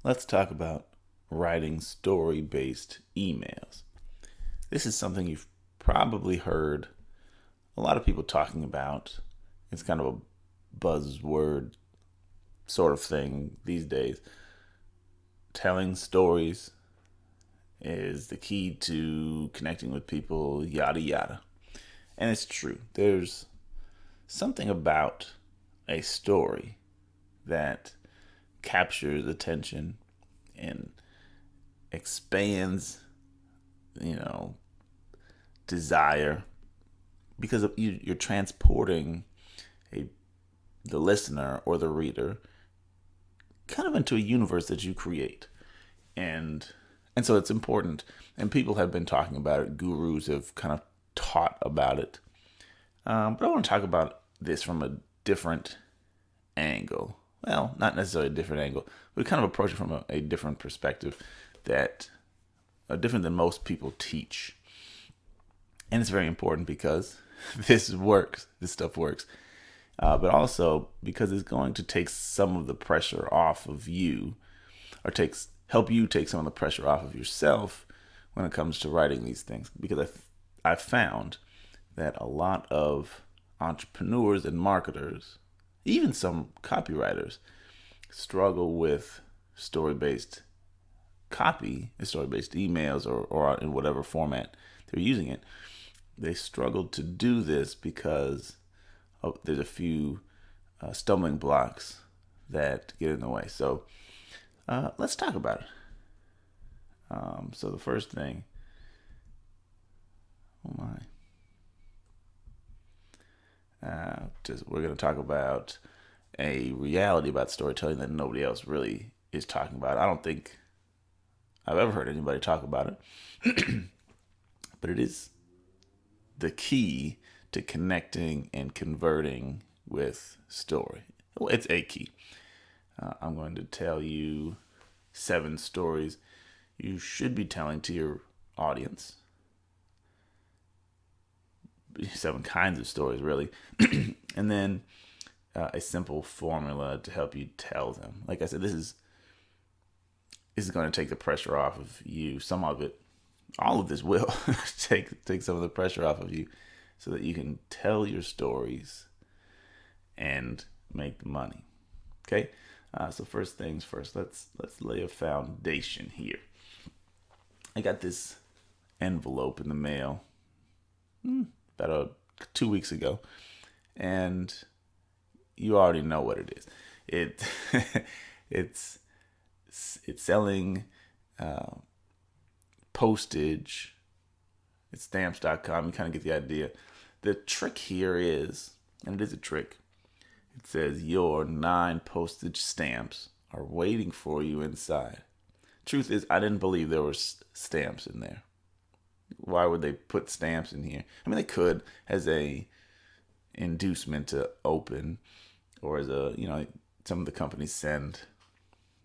Let's talk about writing story-based emails. This is something you've probably heard a lot of people talking about. It's kind of a buzzword sort of thing these days. Telling stories is the key to connecting with people, yada yada. And it's true. There's something about a story that captures attention and expands, you know, desire because you're transporting a the listener or the reader kind of into a universe that you create, and so it's important. And people have been talking about it. Gurus have kind of taught about it, but I want to talk about this from a different angle. Well, not necessarily a different angle, but kind of approach it from a different perspective that different than most people teach. And it's very important because this works. This stuff works. But also because it's going to take some of the pressure off of you, or help you take some of the pressure off of yourself when it comes to writing these things. Because I've found that a lot of entrepreneurs and marketers, even some copywriters, struggle with story-based copy, story-based emails, or in whatever format they're using it. They struggle to do this because there's a few stumbling blocks that get in the way. So let's talk about it. So the first thing, oh my, we're going to talk about a reality about storytelling that nobody else really is talking about. I don't think I've ever heard anybody talk about it, but it is the key to connecting and converting with story. Well, it's a key. I'm going to tell you 7 stories you should be telling to your audience. 7 kinds of stories, really. And then a simple formula to help you tell them. Like I said, this is going to take the pressure off of you. Some of it, all of this will take some of the pressure off of you, so that you can tell your stories and make the money. Okay, so first things first. Let's lay a foundation here. I got this envelope in the mail about 2 weeks ago, and you already know what it is. It's selling postage. It's stamps.com. You kind of get the idea. The trick here is, and it is a trick, it says your 9 postage stamps are waiting for you inside. Truth is, I didn't believe there were stamps in there. Why would they put stamps in here? I mean, they could as a inducement to open, or as some of the companies send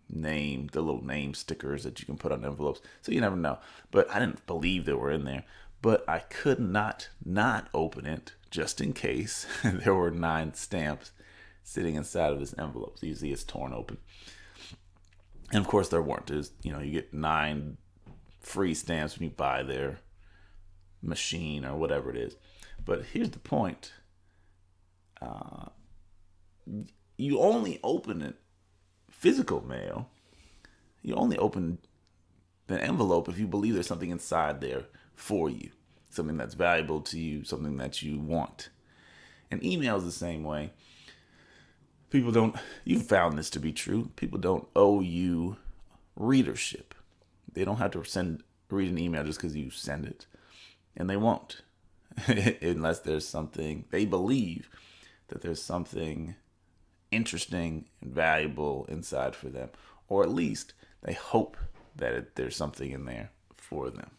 the little name stickers that you can put on envelopes. So you never know. But I didn't believe they were in there. But I could not open it just in case there were 9 stamps sitting inside of this envelope. So you see it's torn open. And of course there weren't. There's, you get 9 free stamps when you buy their machine or whatever it is. But here's the point. You only open it, physical mail, you only open the envelope if you believe there's something inside there for you, something that's valuable to you, something that you want. And email is the same way. You've found this to be true. People don't owe you readership. They don't have to read an email just because you send it. And they won't. Unless there's something, they believe that there's something interesting and valuable inside for them. Or at least they hope that there's something in there for them.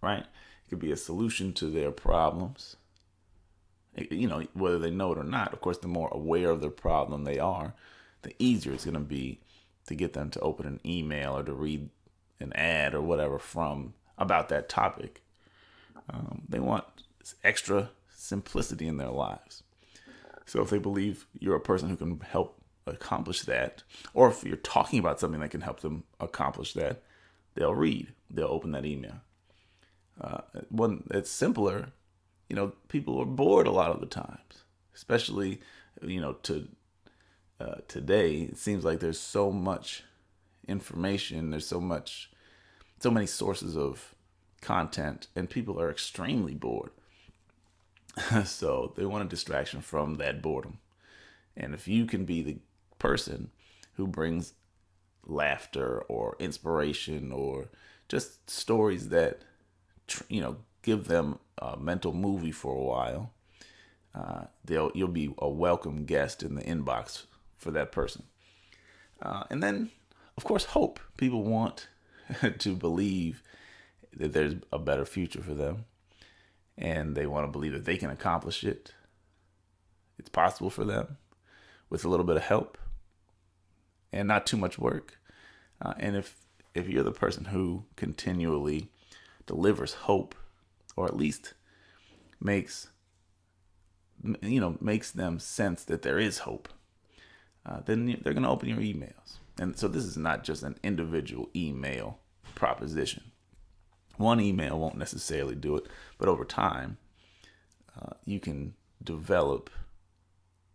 Right? It could be a solution to their problems. Whether they know it or not. Of course, the more aware of their problem they are, the easier it's going to be to get them to open an email or to read an ad or whatever about that topic. They want extra simplicity in their lives. So if they believe you're a person who can help accomplish that, or if you're talking about something that can help them accomplish that, they'll open that email. One that's simpler, people are bored a lot of the times, especially, today. It seems like there's so much information, there's so many sources of content, and people are extremely bored. So they want a distraction from that boredom. And if you can be the person who brings laughter or inspiration or just stories that, give them a mental movie for a while, you'll be a welcome guest in the inbox for that person. And then, of course, hope. People want to believe that there's a better future for them, and they want to believe that they can accomplish it. It's possible for them with a little bit of help and not too much work. And if you're the person who continually delivers hope, or at least makes them sense that there is hope, then they're going to open your emails. And so this is not just an individual email proposition. One email won't necessarily do it, but over time, you can develop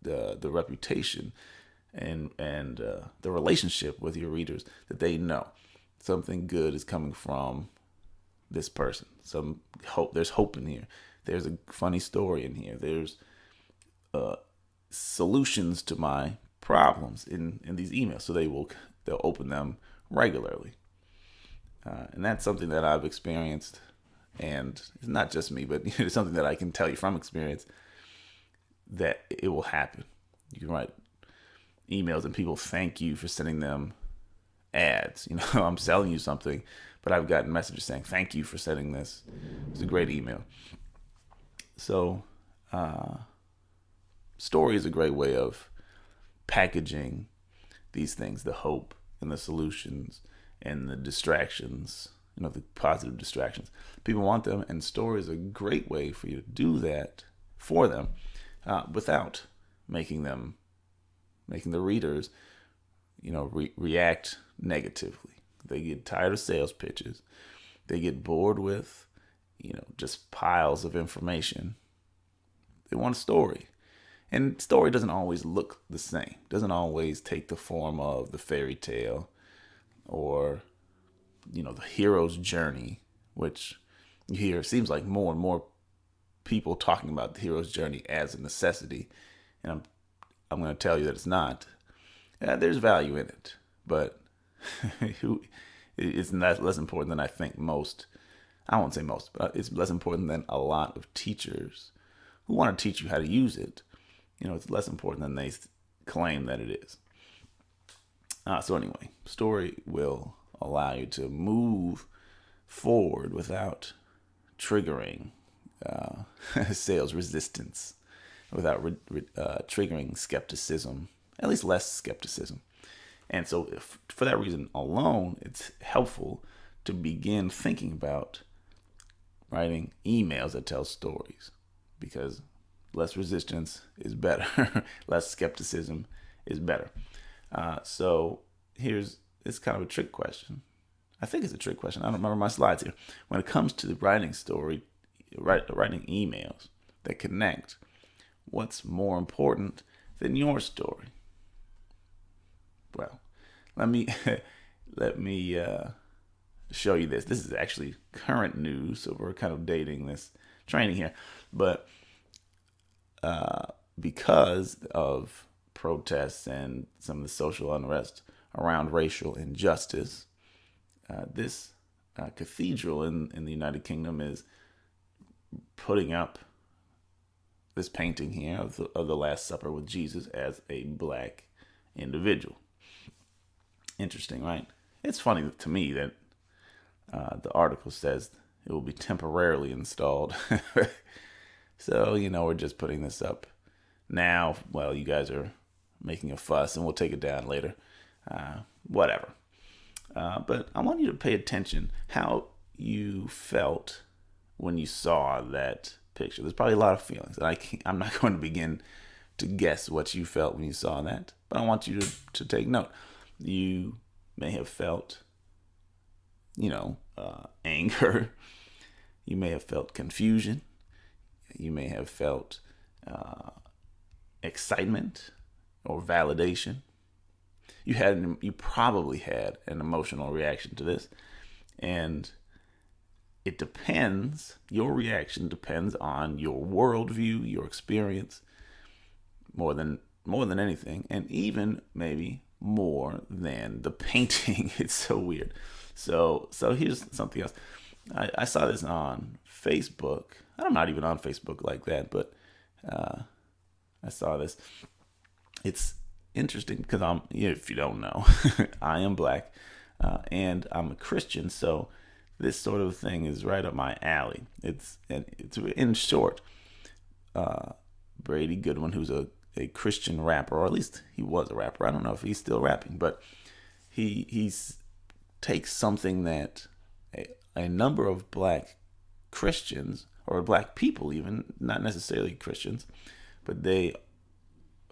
the reputation and the relationship with your readers, that they know something good is coming from this person. Some hope. There's hope in here. There's a funny story in here. There's solutions to my problems in these emails. So they'll open them regularly. And that's something that I've experienced, and it's not just me, but it's something that I can tell you from experience, that it will happen. You can write emails and people thank you for sending them ads. I'm selling you something, but I've gotten messages saying, thank you for sending this. It's a great email. So, story is a great way of packaging these things, the hope and the solutions and the distractions, the positive distractions. People want them, and story is a great way for you to do that for them, without making the readers, react negatively. They get tired of sales pitches. They get bored with, just piles of information. They want a story. And story doesn't always look the same. Doesn't always take the form of the fairy tale or, the hero's journey, which you hear seems like more and more people talking about the hero's journey as a necessity. And I'm going to tell you that it's not. There's value in it, but it's less important than I think most. I won't say most, but it's less important than a lot of teachers who want to teach you how to use it. It's less important than they claim that it is. So anyway, story will allow you to move forward without triggering sales resistance, without triggering skepticism, at least less skepticism. And so for that reason alone, it's helpful to begin thinking about writing emails that tell stories, because less resistance is better. Less skepticism is better. So it's kind of a trick question. I think it's a trick question. I don't remember my slides here. When it comes to writing writing emails that connect, what's more important than your story? Well, let me show you this. This is actually current news, so we're kind of dating this training here. But because of protests and some of the social unrest around racial injustice, this cathedral in the United Kingdom is putting up this painting here of the Last Supper with Jesus as a black individual. Interesting, right? It's funny to me that the article says it will be temporarily installed. So, we're just putting this up now. Well, you guys are making a fuss, and we'll take it down later. Whatever. But I want you to pay attention how you felt when you saw that picture. There's probably a lot of feelings, and I'm not going to begin to guess what you felt when you saw that, but I want you to take note. You may have felt, anger. You may have felt confusion. You may have felt excitement or validation. You probably had an emotional reaction to this, and it depends. Your reaction depends on your worldview, your experience, more than anything, and even maybe more than the painting. It's so weird. So here's something else. I saw this on Facebook. I'm not even on Facebook like that, but I saw this. It's interesting because if you don't know, I am black and I'm a Christian, so this sort of thing is right up my alley. It's in short, Brady Goodwin, who's a Christian rapper, or at least he was a rapper. I don't know if he's still rapping, but he takes something that a number of black Christians, or black people even, not necessarily Christians, but they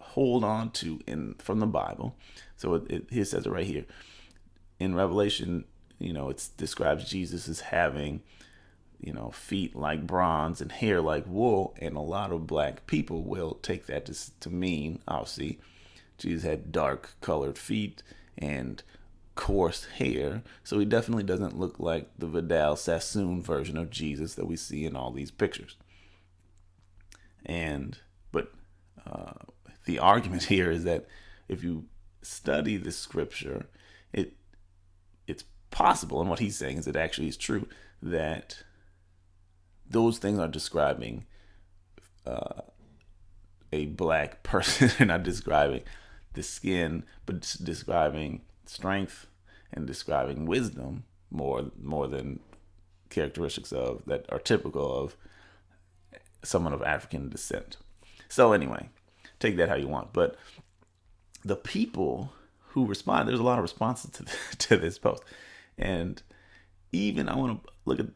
hold on to from the Bible. So it says it right here. In Revelation, it describes Jesus as having, feet like bronze and hair like wool. And a lot of black people will take that to mean, obviously, Jesus had dark colored feet and coarse hair. So he definitely doesn't look like the Vidal Sassoon version of Jesus that we see in all these pictures. But the argument here is that if you study the scripture, it's possible, and what he's saying is it actually is true, that those things are describing a black person. They're not describing the skin, but describing strength and describing wisdom more than characteristics that are typical of someone of African descent. So anyway, take that how you want. But the people who respond, there's a lot of responses to this post. And even I want to look at,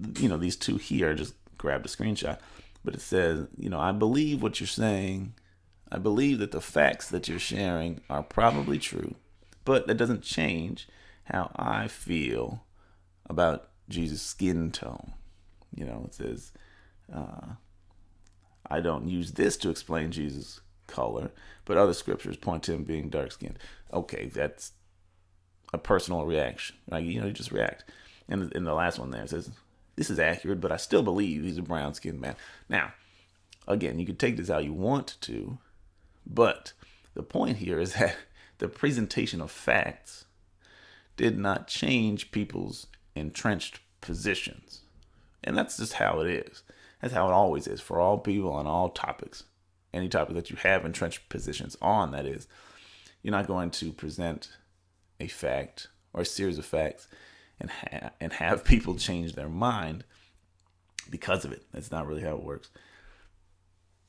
these two here, just grabbed a screenshot. But it says, I believe what you're saying. I believe that the facts that you're sharing are probably true. But that doesn't change how I feel about Jesus' skin tone. It says, I don't use this to explain Jesus' color, but other scriptures point to him being dark-skinned. Okay, that's a personal reaction. Like, you just react. And in the last one there, it says, this is accurate, but I still believe he's a brown-skinned man. Now, again, you can take this how you want to, but the point here is that the presentation of facts did not change people's entrenched positions. And that's just how it is. That's how it always is for all people on all topics. Any topic that you have entrenched positions on, that is, you're not going to present a fact or a series of facts and have people change their mind because of it. That's not really how it works.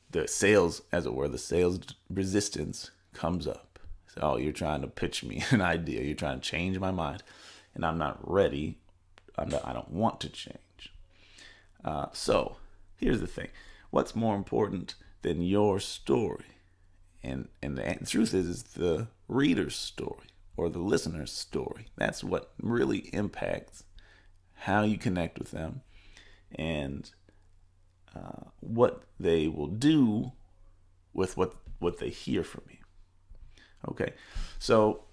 The sales, as it were, the sales resistance comes up. So, you're trying to pitch me an idea. You're trying to change my mind, and I'm not ready. I don't want to change. So here's the thing. What's more important than your story? And the truth is the reader's story or the listener's story. That's what really impacts how you connect with them and what they will do with what they hear from you. Okay, so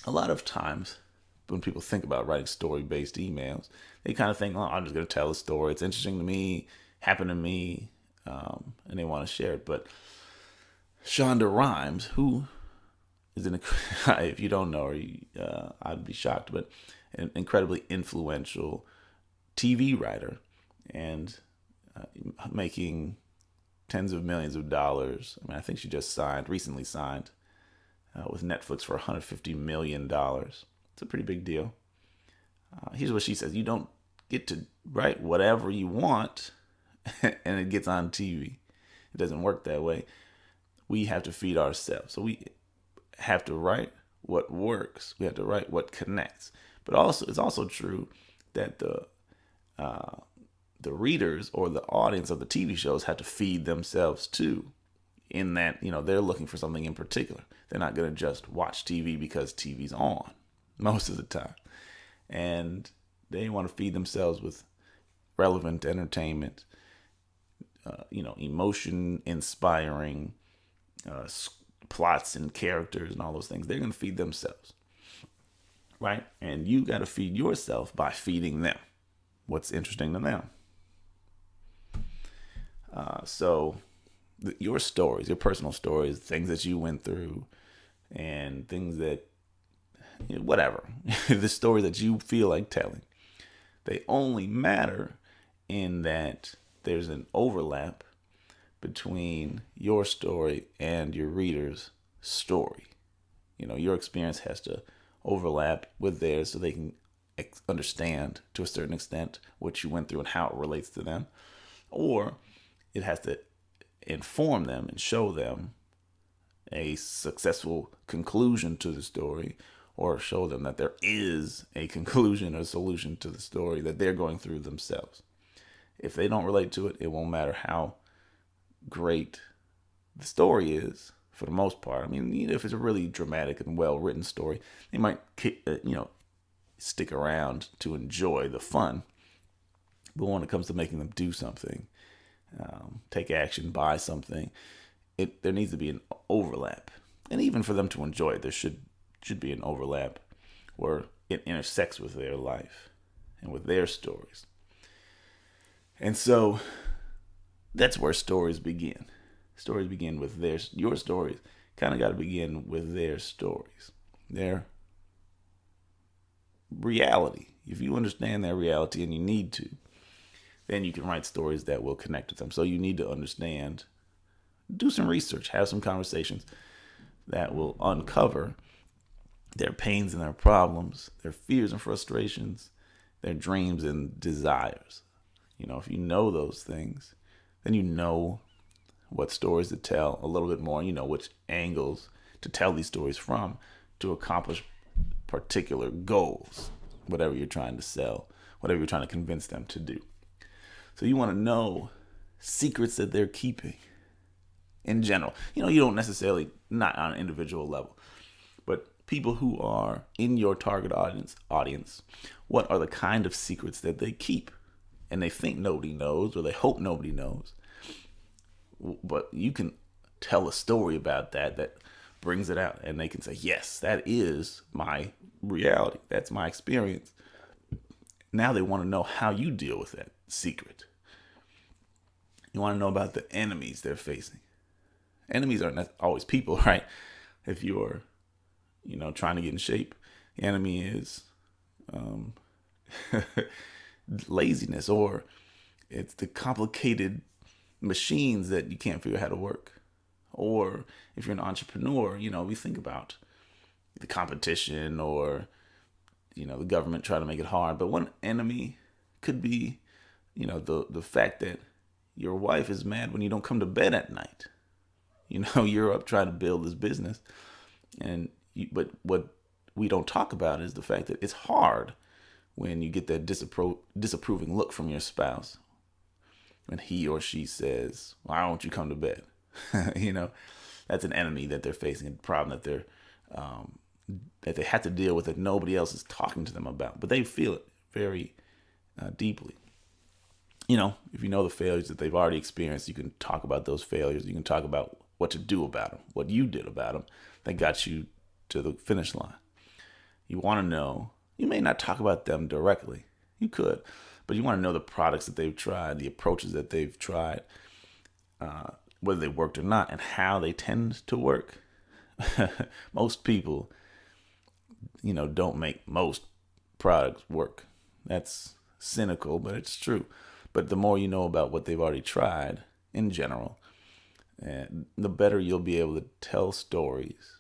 a lot of times when people think about writing story-based emails, they kind of think, oh, I'm just going to tell a story. It's interesting to me, happened to me, and they want to share it. But Shonda Rhimes, who is if you don't know her, I'd be shocked, but an incredibly influential TV writer and making tens of millions of dollars. I think she just recently signed with Netflix for $150 million. It's a pretty big deal. Here's what she says. You don't get to write whatever you want and it gets on TV. It doesn't work that way. We have to feed ourselves. So we have to write what works. We have to write what connects. But also, it's also true that the readers or the audience of the TV shows have to feed themselves too. in that, they're looking for something in particular. They're not going to just watch TV because TV's on most of the time. And they want to feed themselves with relevant entertainment, emotion inspiring plots and characters and all those things. They're going to feed themselves, right? And you got to feed yourself by feeding them what's interesting to them. So your stories, your personal stories, things that you went through, and things that, whatever, the story that you feel like telling, they only matter in that there's an overlap between your story and your reader's story. Your experience has to overlap with theirs so they can understand to a certain extent what you went through and how it relates to them. Or it has to inform them and show them a successful conclusion to the story, or show them that there is a conclusion or solution to the story that they're going through themselves. If they don't relate to it, it won't matter how great the story is, for the most part. I mean, if it's a really dramatic and well-written story, they might, stick around to enjoy the fun. But when it comes to making them do something, take action, buy something, there needs to be an overlap. And even for them to enjoy it, there should be an overlap where it intersects with their life and with their stories. And so that's where stories begin. Stories begin with your stories kind of got to begin with their stories, their reality. If you understand their reality, and you need to, then you can write stories that will connect with them. So you need to understand, do some research, have some conversations that will uncover their pains and their problems, their fears and frustrations, their dreams and desires. If you know those things, then you know what stories to tell a little bit more. You know which angles to tell these stories from to accomplish particular goals, whatever you're trying to sell, whatever you're trying to convince them to do. So you want to know secrets that they're keeping in general. You don't necessarily, not on an individual level, but people who are in your target audience, what are the kind of secrets that they keep? And they think nobody knows, or they hope nobody knows. But you can tell a story about that brings it out, and they can say, yes, that is my reality. That's my experience. Now they want to know how you deal with that secret. You want to know about the enemies they're facing. Enemies aren't always people, right? If you're, trying to get in shape, the enemy is laziness, or it's the complicated machines that you can't figure out how to work. Or if you're an entrepreneur, we think about the competition, or the government trying to make it hard. But one enemy could be the fact that your wife is mad when you don't come to bed at night. You're up trying to build this business, but what we don't talk about is the fact that it's hard when you get that disapproving look from your spouse when he or she says, why don't you come to bed? That's an enemy that they're facing, a problem that they have to deal with, that nobody else is talking to them about, but they feel it very deeply. If you know the failures that they've already experienced, you can talk about those failures. You can talk about what to do about them, what you did about them that got you to the finish line. You want to know, you may not talk about them directly. You could, but you want to know the products that they've tried, the approaches that they've tried, whether they worked or not, and how they tend to work. Most people, don't make most products work. That's cynical, but it's true. But the more you know about what they've already tried in general, the better you'll be able to tell stories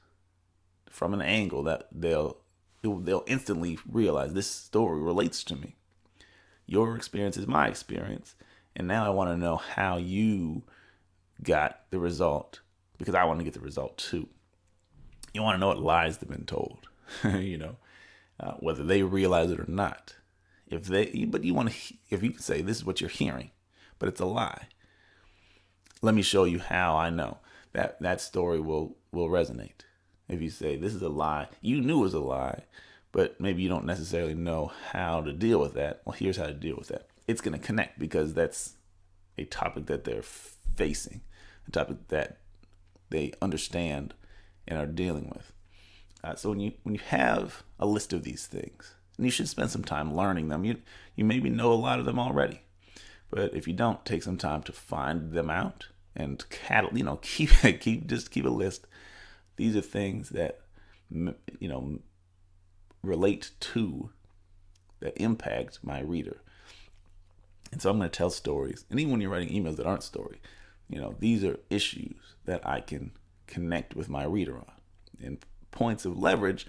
from an angle that they'll instantly realize this story relates to me. Your experience is my experience. And now I want to know how you got the result, because I want to get the result too. You want to know what lies they've been told, whether they realize it or not. If you can say, this is what you're hearing, but it's a lie. Let me show you how I know. that story will resonate. If you say this is a lie, you knew it was a lie, but maybe you don't necessarily know how to deal with that. Well, here's how to deal with that. It's going to connect because that's a topic that they're facing, a topic that they understand and are dealing with. So when you have a list of these things, and you should spend some time learning them. You maybe know a lot of them already, but if you don't, take some time to find them out and keep a list. These are things that relate to, that impact my reader. And so I'm going to tell stories. And even when you're writing emails that aren't story, these are issues that I can connect with my reader on, and points of leverage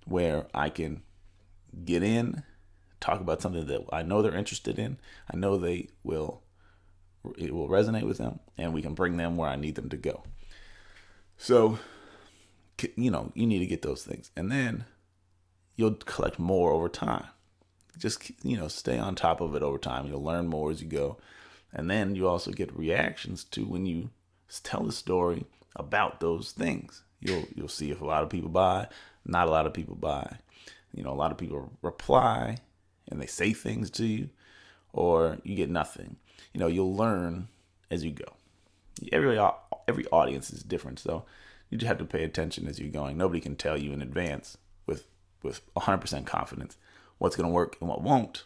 where I can get in, talk about something that I know they're interested in. I know it will resonate with them, and we can bring them where I need them to go. So, you need to get those things, and then you'll collect more over time. Just, stay on top of it over time. You'll learn more as you go. And then you also get reactions to when you tell the story about those things. You'll see if a lot of people buy, not a lot of people buy. A lot of people reply and they say things to you, or you get nothing. You'll learn as you go. Every audience is different, so you just have to pay attention as you're going. Nobody can tell you in advance with 100% confidence what's going to work and what won't.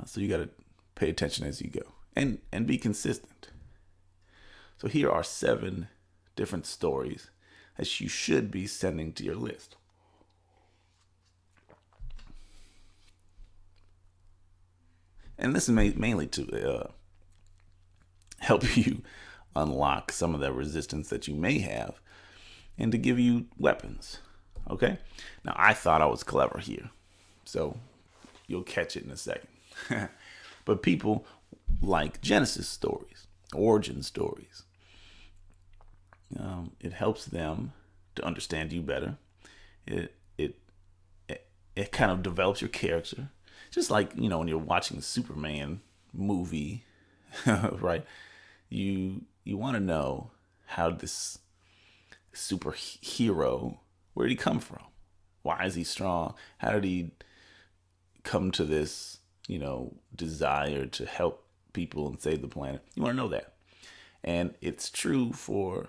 So you got to pay attention as you go and be consistent. So here are 7 different stories that you should be sending to your list. And this is mainly to help you unlock some of that resistance that you may have and to give you weapons. Okay? Now, I thought I was clever here, so you'll catch it in a second. But people like Genesis stories, origin stories. It helps them to understand you better. It kind of develops your character. Just like, when you're watching a Superman movie, right? You want to know how this superhero, where did he come from? Why is he strong? How did he come to this, desire to help people and save the planet? You want to know that. And it's true for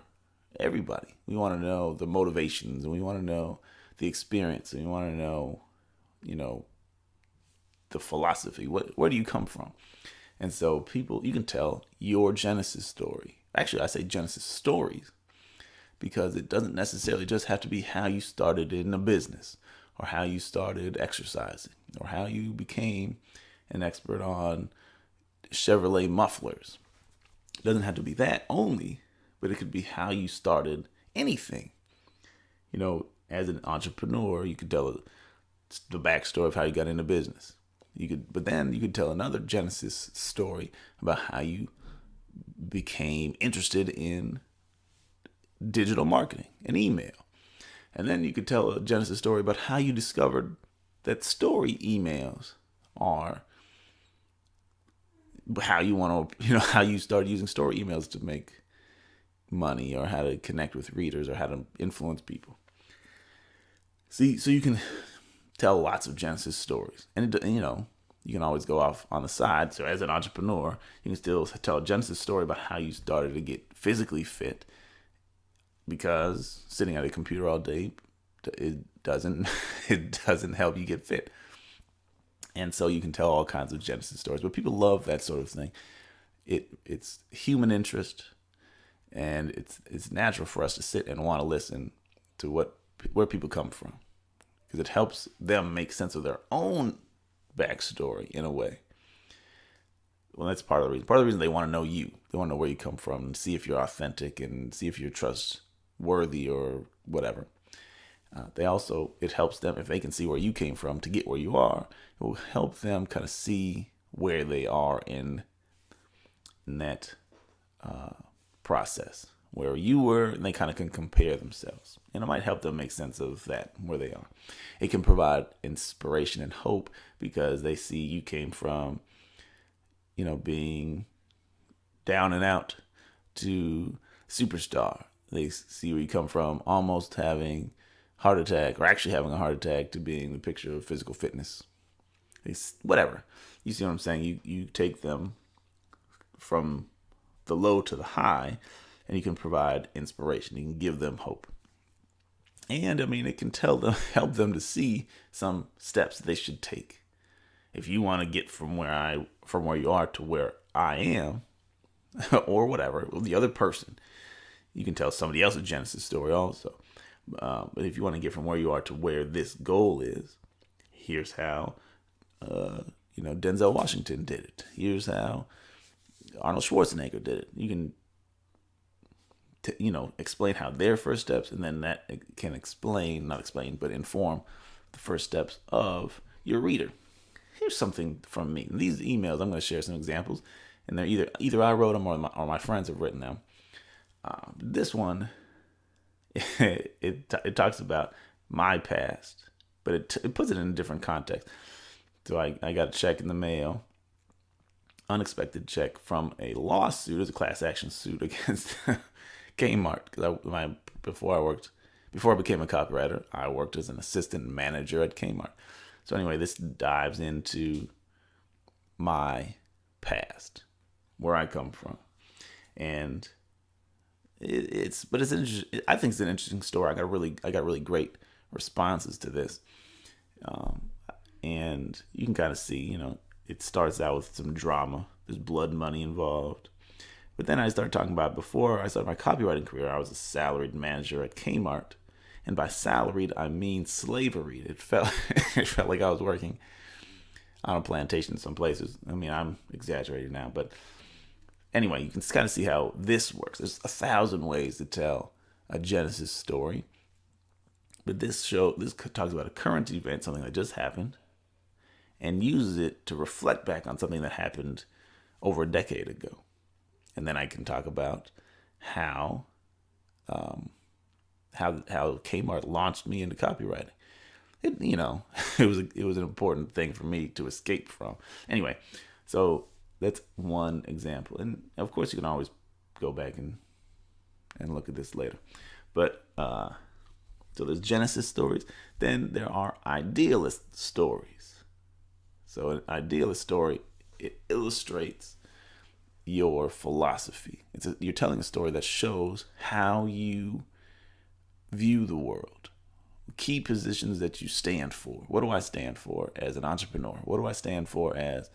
everybody. We want to know the motivations, and we want to know the experience, and we want to know, the philosophy. Where do you come from? And so you can tell your Genesis story. Actually, I say Genesis stories because it doesn't necessarily just have to be how you started in a business, or how you started exercising, or how you became an expert on Chevrolet mufflers. It doesn't have to be that only, but it could be how you started anything. As an entrepreneur, you could tell the backstory of how you got into business. But then you could tell another Genesis story about how you became interested in digital marketing and email. And then you could tell a Genesis story about how you discovered that story emails are how you want to, how you started using story emails to make money, or how to connect with readers, or how to influence people. See, so you can tell lots of Genesis stories, and you can always go off on the side. So as an entrepreneur, you can still tell a Genesis story about how you started to get physically fit, because sitting at a computer all day, it doesn't help you get fit. And so you can tell all kinds of Genesis stories, but people love that sort of thing. It's human interest, and it's natural for us to sit and want to listen to where people come from, because it helps them make sense of their own backstory in a way. Well, that's part of the reason. Part of the reason they want to know you. They want to know where you come from and see if you're authentic and see if you're trustworthy or whatever. It helps them, if they can see where you came from to get where you are, it will help them kind of see where they are in that process, where you were, and they kind of can compare themselves. And it might help them make sense of that, where they are. It can provide inspiration and hope, because they see you came from, being down and out to superstar. They see where you come from, almost having heart attack or actually having a heart attack, to being the picture of physical fitness. Whatever. You see what I'm saying? You take them from the low to the high, and you can provide inspiration. You can give them hope. And I mean, it can help them to see some steps they should take. If you want to get from where you are to where I am, or whatever, the other person, you can tell somebody else's Genesis story also. But if you want to get from where you are to where this goal is, here's how, Denzel Washington did it. Here's how Arnold Schwarzenegger did it. You can explain how their first steps, and then that can inform the first steps of your reader. Here's something from me. These emails, I'm going to share some examples, and they're either I wrote them or my friends have written them. This one, it talks about my past, but it puts it in a different context. So I got a check in the mail, unexpected check from a lawsuit. It was a class action suit against Kmart, because before I became a copywriter, I worked as an assistant manager at Kmart. So anyway, this dives into my past, where I come from, and it's interesting. I think it's an interesting story. I got really great responses to this, and you can kind of see, it starts out with some drama. There's blood money involved. But then I started talking about, before I started my copywriting career, I was a salaried manager at Kmart. And by salaried, I mean slavery. It felt like I was working on a plantation in some places. I mean, I'm exaggerating now. But anyway, you can kind of see how this works. There's 1,000 ways to tell a Genesis story. But this talks about a current event, something that just happened, and uses it to reflect back on something that happened over a decade ago. And then I can talk about how Kmart launched me into copywriting. It was an important thing for me to escape from. Anyway, so that's one example. And of course, you can always go back and look at this later. But so there's Genesis stories. Then there are Idealist stories. So an Idealist story, it illustrates your philosophy. You're telling a story that shows how you view the world, key positions that you stand for. What do I stand for as an entrepreneur? What do I stand for as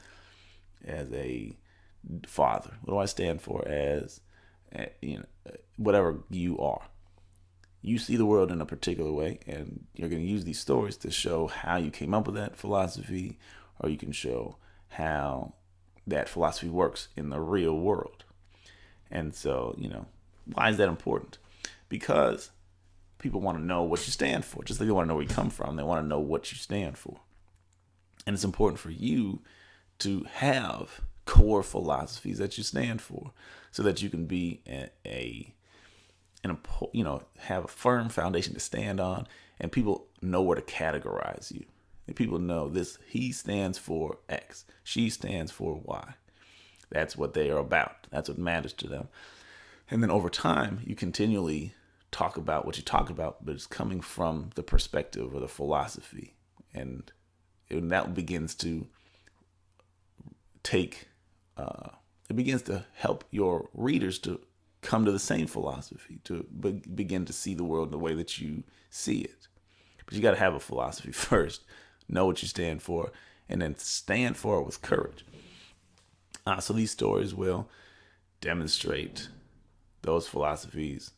a father? What do I stand for as whatever you are? You see the world in a particular way, and you're going to use these stories to show how you came up with that philosophy, or you can show how that philosophy works in the real world. And so, why is that important? Because people want to know what you stand for. Just like they want to know where you come from, they want to know what you stand for. And it's important for you to have core philosophies that you stand for, so that you can be have a firm foundation to stand on, and people know where to categorize you. And people know this, he stands for X, she stands for Y. That's what they are about. That's what matters to them. And then over time, you continually talk about what you talk about, but it's coming from the perspective or the philosophy. And that begins to it begins to help your readers to come to the same philosophy, to begin to see the world the way that you see it. But you got to have a philosophy first. Know what you stand for, and then stand for it with courage. So these stories will demonstrate those philosophies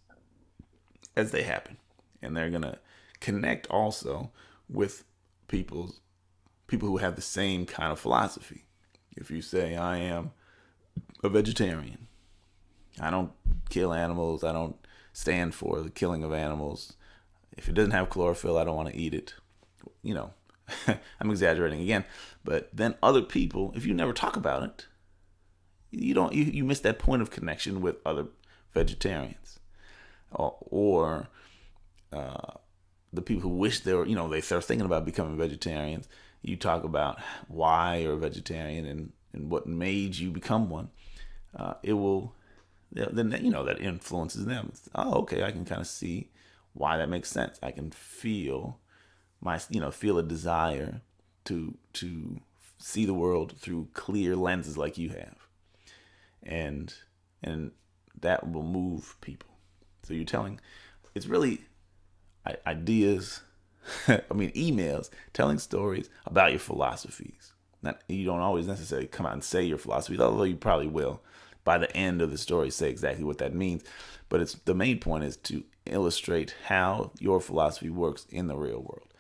as they happen. And they're going to connect also with people who have the same kind of philosophy. If you say, I am a vegetarian, I don't kill animals, I don't stand for the killing of animals. If it doesn't have chlorophyll, I don't want to eat it. I'm exaggerating again, but then other people, if you never talk about it, you miss that point of connection with other vegetarians, or the people who wish they're thinking about becoming vegetarians. You talk about why you're a vegetarian and what made you become one. It will then that influences them. Oh, okay, I can kind of see why that makes sense. I can feel feel a desire to see the world through clear lenses like you have, and that will move people. So you're telling, it's really ideas. Emails, telling stories about your philosophies. You don't always necessarily come out and say your philosophies, although you probably will by the end of the story say exactly what that means. But the main point is to illustrate how your philosophy works in the real world.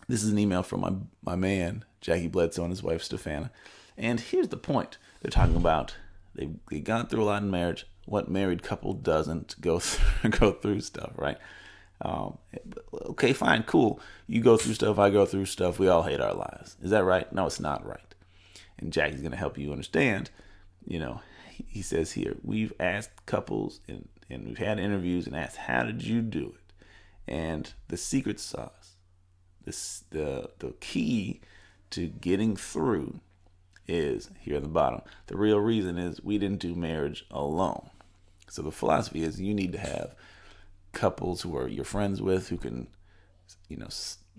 This is an email from my man, Jackie Bledsoe, and his wife, Stefana. And here's the point. They're talking about they've gone through a lot in marriage. What married couple doesn't go through stuff, right? Okay, fine, cool. You go through stuff, I go through stuff. We all hate our lives. Is that right? No, it's not right. And Jackie's going to help you understand. He says here, we've asked couples and we've had interviews and asked, how did you do it? And the secret sauce, the key to getting through is here at the bottom. The real reason is we didn't do marriage alone. So the philosophy is you need to have couples who are you're friends with, who can,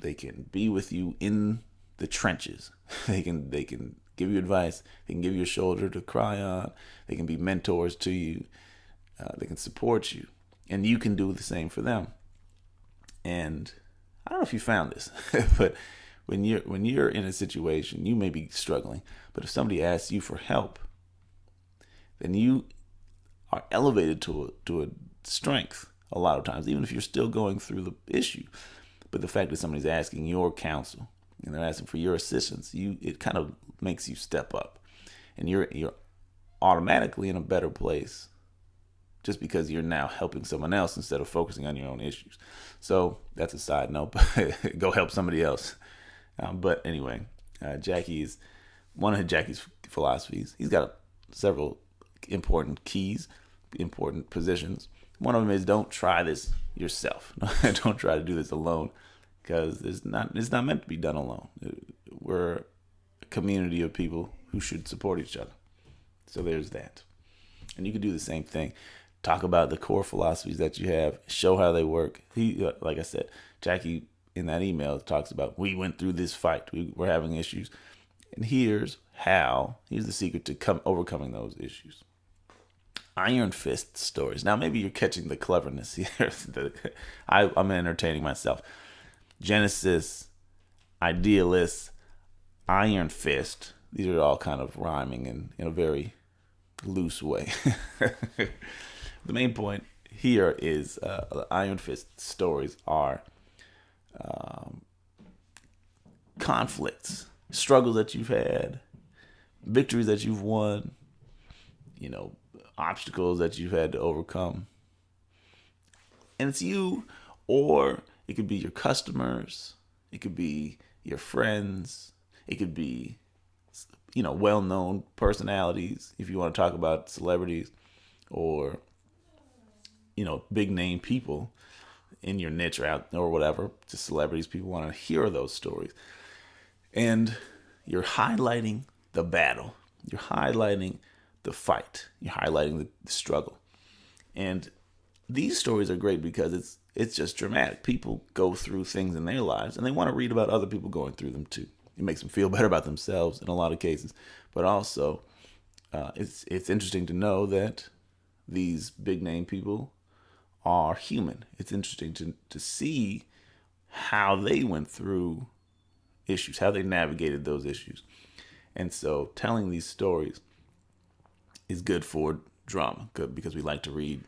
they can be with you in the trenches. They can give you advice. They can give you a shoulder to cry on. They can be mentors to you. They can support you, and you can do the same for them. And I don't know if you found this, but when you're in a situation, you may be struggling, but if somebody asks you for help, then you are elevated to a strength. A lot of times, even if you're still going through the issue, but the fact that somebody's asking your counsel and they're asking for your assistance, it kind of makes you step up, and you're automatically in a better place just because you're now helping someone else instead of focusing on your own issues. So that's a side note, but go help somebody else. But anyway, Jackie is one of Jackie's philosophies. He's got several important keys, important positions. One of them is don't try this yourself. Don't try to do this alone, because it's not meant to be done alone. We're a community of people who should support each other. So there's that. And you can do the same thing. Talk about the core philosophies that you have. Show how they work. Like I said, Jackie in that email talks about, we went through this fight. We're having issues. And here's the secret to overcoming those issues. Iron fist stories. Now, maybe you're catching the cleverness here. I'm entertaining myself. Genesis, Idealist, Iron Fist. These are all kind of rhyming in a very loose way. The main point here is the Iron Fist stories are conflicts, struggles that you've had, victories that you've won, obstacles that you've had to overcome. And it's you, or it could be your customers, it could be your friends, it could be, well-known personalities, if you want to talk about celebrities, or, big name people in your niche or whatever, just celebrities. People want to hear those stories. And you're highlighting the battle. You're highlighting the fight. You're highlighting the struggle. And these stories are great because it's just dramatic. People go through things in their lives and they want to read about other people going through them too. It makes them feel better about themselves in a lot of cases. But also, it's interesting to know that these big name people are human. It's interesting to see how they went through issues, how they navigated those issues. And so telling these stories is good for drama, good because we like to read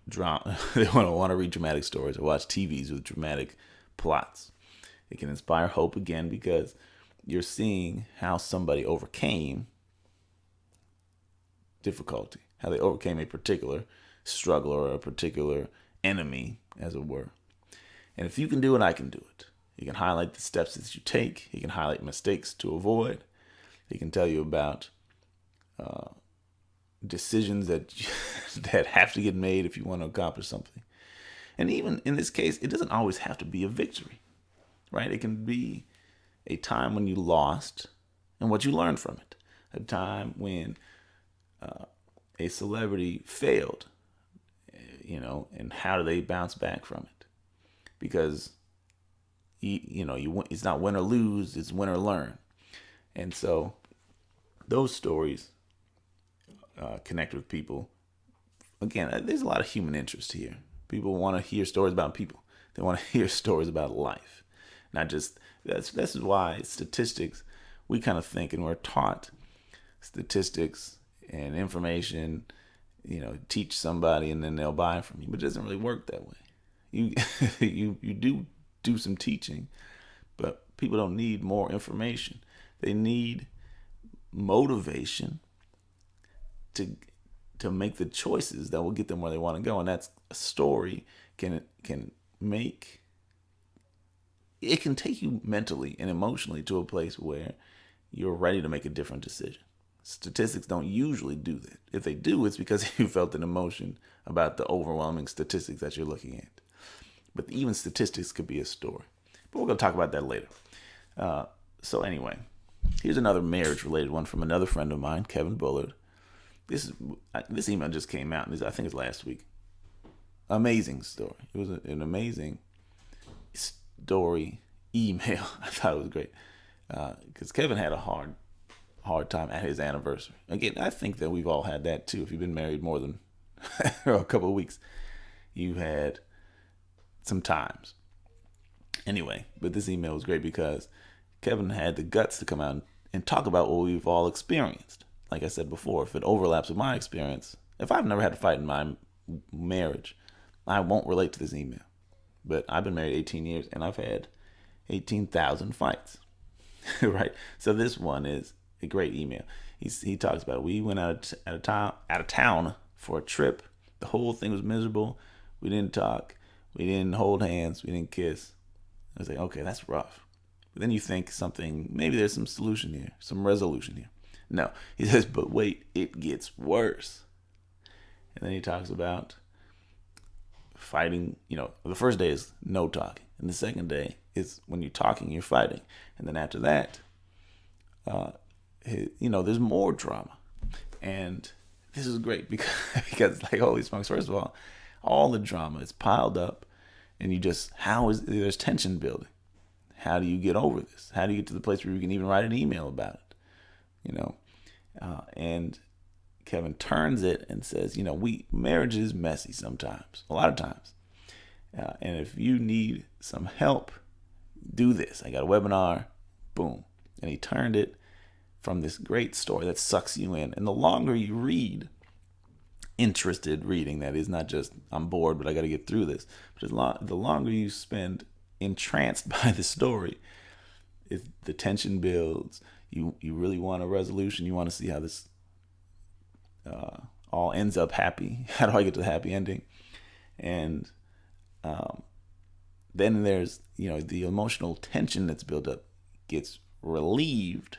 drama. They want to read dramatic stories or watch TVs with dramatic plots. It can inspire hope again because you're seeing how somebody overcame difficulty, how they overcame a particular struggle or a particular enemy, as it were. And if you can do it, I can do it. He can highlight the steps that you take. He can highlight mistakes to avoid. He can tell you about decisions that have to get made if you want to accomplish something. And even in this case, it doesn't always have to be a victory, right? It can be a time when you lost and what you learned from it. A time when a celebrity failed, and how do they bounce back from it? Because it's not win or lose, it's win or learn. And so those stories connect with people. Again, there's a lot of human interest here. People want to hear stories about people. They want to hear stories about life. Not just, that's why statistics, we kind of think and we're taught statistics and information, teach somebody and then they'll buy from you. But it doesn't really work that way. You do some teaching, but people don't need more information. They need motivation to make the choices that will get them where they want to go. And that's a story can take you mentally and emotionally to a place where you're ready to make a different decision. Statistics don't usually do that. If they do, it's because you felt an emotion about the overwhelming statistics that you're looking at. But even statistics could be a story. But we're going to talk about that later. So anyway, here's another marriage-related one from another friend of mine, Kevin Bullard. This email just came out. I think it's last week. Amazing story. It was an amazing story email. I thought it was great because Kevin had a hard time at his anniversary. Again, I think that we've all had that too. If you've been married more than a couple of weeks, you've had some times. Anyway, but this email was great because Kevin had the guts to come out and talk about what we've all experienced. Like I said before, if it overlaps with my experience, if I've never had a fight in my marriage, I won't relate to this email. But I've been married 18 years and I've had 18,000 fights, right? So this one is a great email. He talks about it. We went out of town for a trip. The whole thing was miserable. We didn't talk. We didn't hold hands. We didn't kiss. I was like, okay, that's rough. But then you think maybe there's some solution here, some resolution here. No, he says, but wait, it gets worse. And then he talks about fighting. The first day is no talking. And the second day is when you're talking, you're fighting. And then after that, there's more drama. And this is great because like, holy smokes, first of all the drama is piled up and there's tension building. How do you get over this? How do you get to the place where you can even write an email about it? And Kevin turns it and says, marriage is messy sometimes, a lot of times. And if you need some help, do this. I got a webinar, boom. And he turned it from this great story that sucks you in. And the longer you read, interested reading, that is not just, I'm bored, but I got to get through this. But the longer you spend entranced by the story, the tension builds. You really want a resolution. You want to see how this all ends up happy. How do I get to the happy ending? And then there's, the emotional tension that's built up gets relieved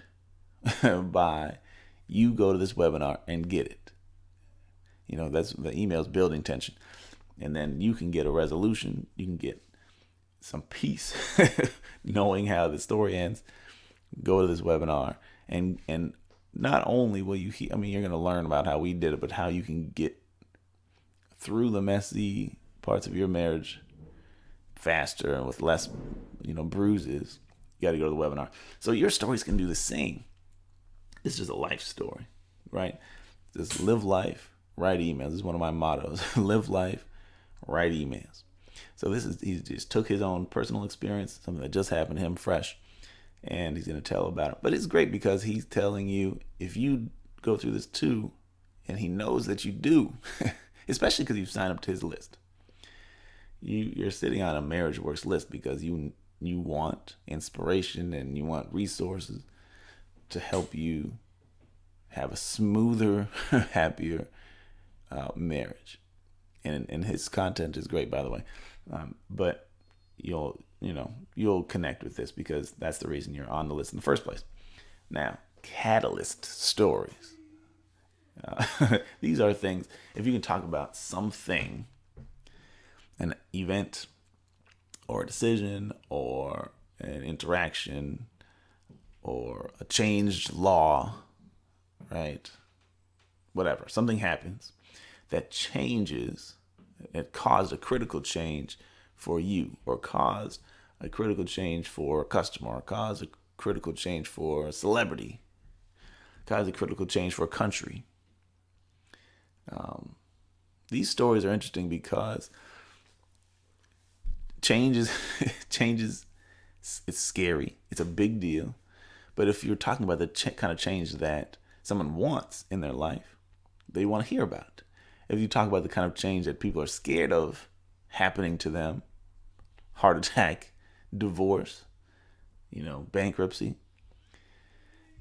by you go to this webinar and get it. That's the email's building tension. And then you can get a resolution. You can get some peace knowing how the story ends. Go to this webinar and not only will you you're going to learn about how we did it, but how you can get through the messy parts of your marriage faster and with less, bruises. You got to go to the webinar. So your stories can do the same. It's just a life story, right? Just live life, write emails. This is one of my mottos. Live life, write emails. So he just took his own personal experience, something that just happened to him fresh, and he's going to tell about it. But it's great because he's telling you, if you go through this too, and he knows that you do, especially because you sign up to his list. You're sitting on a Marriage Works list because you want inspiration and you want resources to help you have a smoother, happier marriage. And his content is great, by the way. But you'll connect with this because that's the reason you're on the list in the first place. Now, catalyst stories. These are things, if you can talk about something, an event or a decision or an interaction or a changed law, right? whatever, something happens that changes, it caused a critical change for you, or caused a critical change for a customer, or caused a critical change for a celebrity, caused a critical change for a country. These stories are interesting because changes, it's scary. It's a big deal. But if you're talking about the kind of change that someone wants in their life, they want to hear about it. If you talk about the kind of change that people are scared of happening to them, heart attack, divorce, bankruptcy,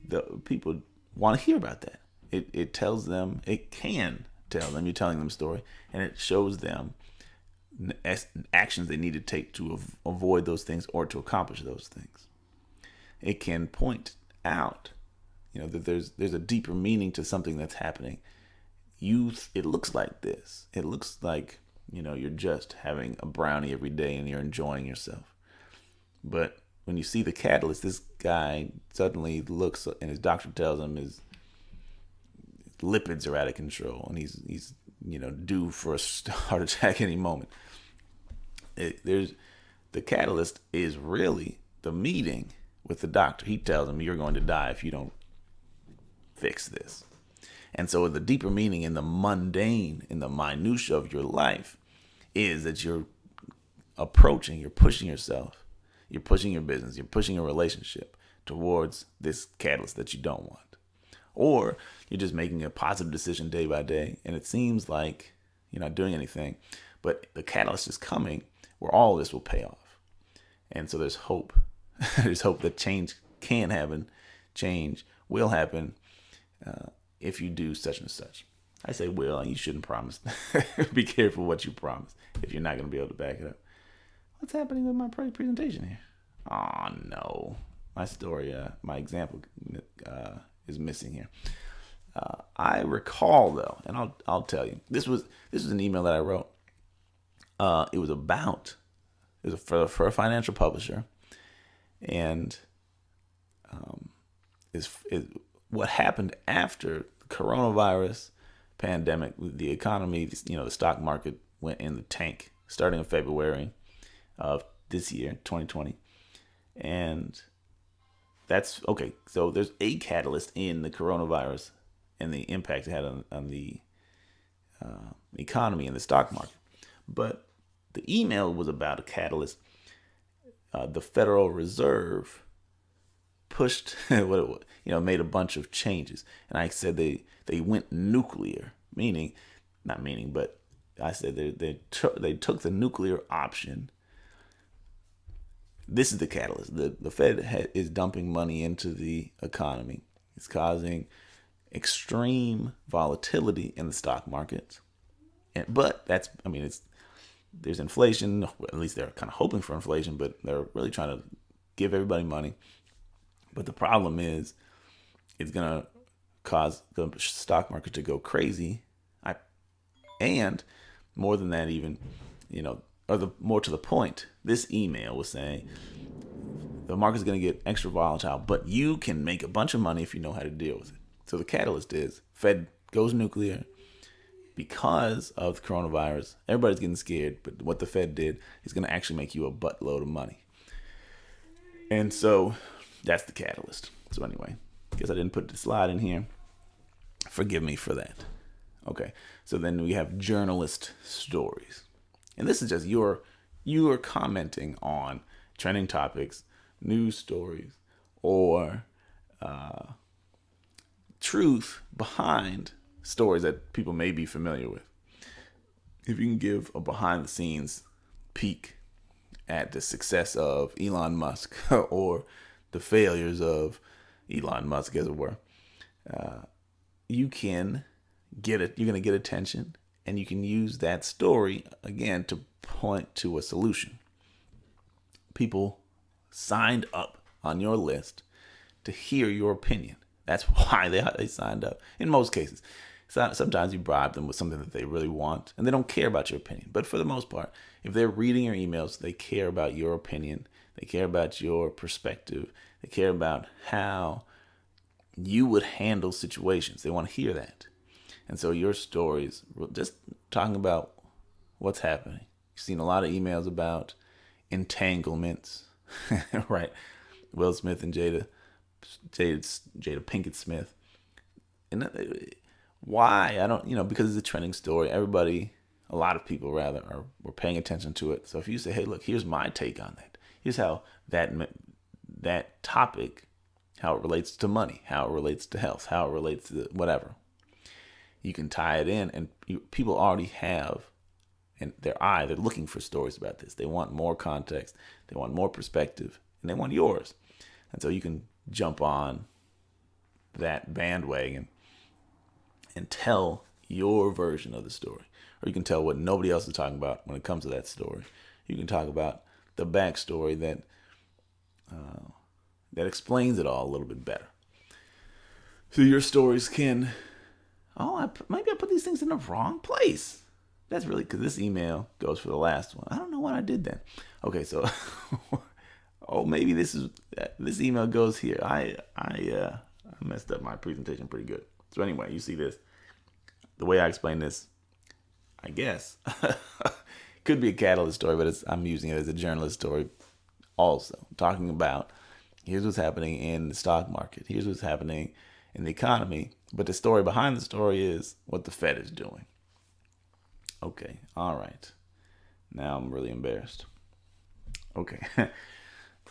the people want to hear about that. It tells them, it can tell them, you're telling them a story, and it shows them actions they need to take to avoid those things or to accomplish those things. It can point out, that there's a deeper meaning to something that's happening. It looks like this. It looks like, you're just having a brownie every day and you're enjoying yourself. But when you see the catalyst, this guy suddenly looks and his doctor tells him his lipids are out of control and he's due for a heart attack any moment. The catalyst is really the meeting with the doctor. He tells him, you're going to die if you don't fix this. And so the deeper meaning in the mundane, in the minutia of your life, is that you're pushing yourself, you're pushing your business, you're pushing a relationship towards this catalyst that you don't want. Or you're just making a positive decision day by day, and it seems like you're not doing anything, but the catalyst is coming where all this will pay off. And so there's hope. There's hope that change can happen, change will happen if you do such and such. I say will, and you shouldn't promise. Be careful what you promise if you're not going to be able to back it up. What's happening with my presentation here? Oh, no. My story, my example is missing here. I recall, though, and I'll tell you, this was an email that I wrote. It was for a financial publisher, and what happened after the coronavirus pandemic, the economy, the stock market went in the tank starting in February of this year, 2020. And that's okay. So there's a catalyst in the coronavirus and the impact it had on the economy and the stock market. But the email was about a catalyst. The Federal Reserve pushed, made a bunch of changes. And I said they went nuclear, but I said they took the nuclear option. This is the catalyst. The Fed is dumping money into the economy. It's causing extreme volatility in the stock markets. But there's inflation. At least they're kind of hoping for inflation, but they're really trying to give everybody money. But the problem is, it's going to cause the stock market to go crazy. And more than that, even, more to the point, this email was saying the market's going to get extra volatile, but you can make a bunch of money if you know how to deal with it. So the catalyst is Fed goes nuclear because of the coronavirus. Everybody's getting scared, but what the Fed did is going to actually make you a buttload of money. And so that's the catalyst. So anyway, guess I didn't put the slide in here. Forgive me for that. Okay, so then we have journalist stories. And this is just you are commenting on trending topics, news stories, or truth behind stories that people may be familiar with. If you can give a behind the scenes peek at the success of Elon Musk or the failures of Elon Musk, as it were, you can get it. You're going to get attention, and you can use that story again to point to a solution. People signed up on your list to hear your opinion. That's why they signed up. In most cases, sometimes you bribe them with something that they really want, and they don't care about your opinion. But for the most part, if they're reading your emails, they care about your opinion. They care about your perspective. They care about how you would handle situations. They want to hear that. And so your stories, just talking about what's happening. You've seen a lot of emails about entanglements, right? Will Smith and Jada Pinkett Smith. And why? I don't, because it's a trending story. A lot of people rather, were paying attention to it. So if you say, hey, look, here's my take on that. Here's how that topic, how it relates to money, how it relates to health, how it relates to whatever. You can tie it in, and people already have in their eye. They're looking for stories about this. They want more context. They want more perspective, and they want yours. And so you can jump on that bandwagon and tell your version of the story. Or you can tell what nobody else is talking about when it comes to that story. You can talk about the backstory that explains it all a little bit better. So your stories can, maybe I put these things in the wrong place. That's really, because this email goes for the last one. I don't know what I did then. Okay, so, maybe this email goes here. I messed up my presentation pretty good. So anyway, you see this. The way I explain this, I guess, could be a catalyst story, but I'm using it as a journalist story also. Talking about, here's what's happening in the stock market. Here's what's happening in the economy. But the story behind the story is what the Fed is doing. Okay, all right. Now I'm really embarrassed. Okay.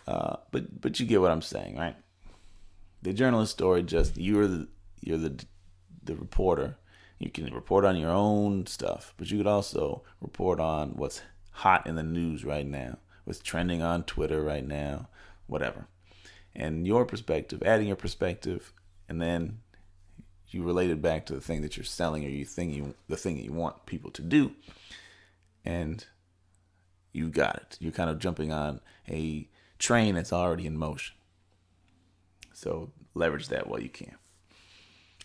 But you get what I'm saying, right? The journalist story, just you're the reporter. You can report on your own stuff, but you could also report on what's hot in the news right now, what's trending on Twitter right now, whatever. And your perspective, adding your perspective, and then you relate it back to the thing that you're selling, or the thing that you want people to do, and you got it. You're kind of jumping on a train that's already in motion. So leverage that while you can.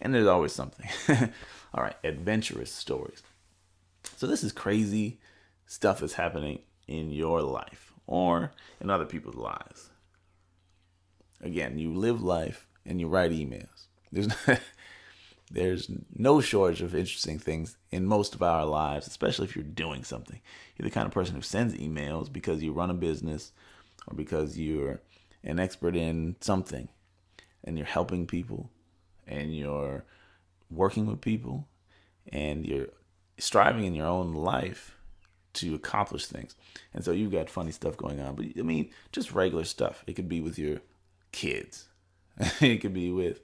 And there's always something. All right, adventurous stories. So this is crazy stuff that's happening in your life or in other people's lives. Again, you live life and you write emails. There's no shortage of interesting things in most of our lives, especially if you're doing something. You're the kind of person who sends emails because you run a business or because you're an expert in something and you're helping people and you're working with people and you're striving in your own life to accomplish things. And so you've got funny stuff going on. But I mean, just regular stuff. It could be with your kids. It could be with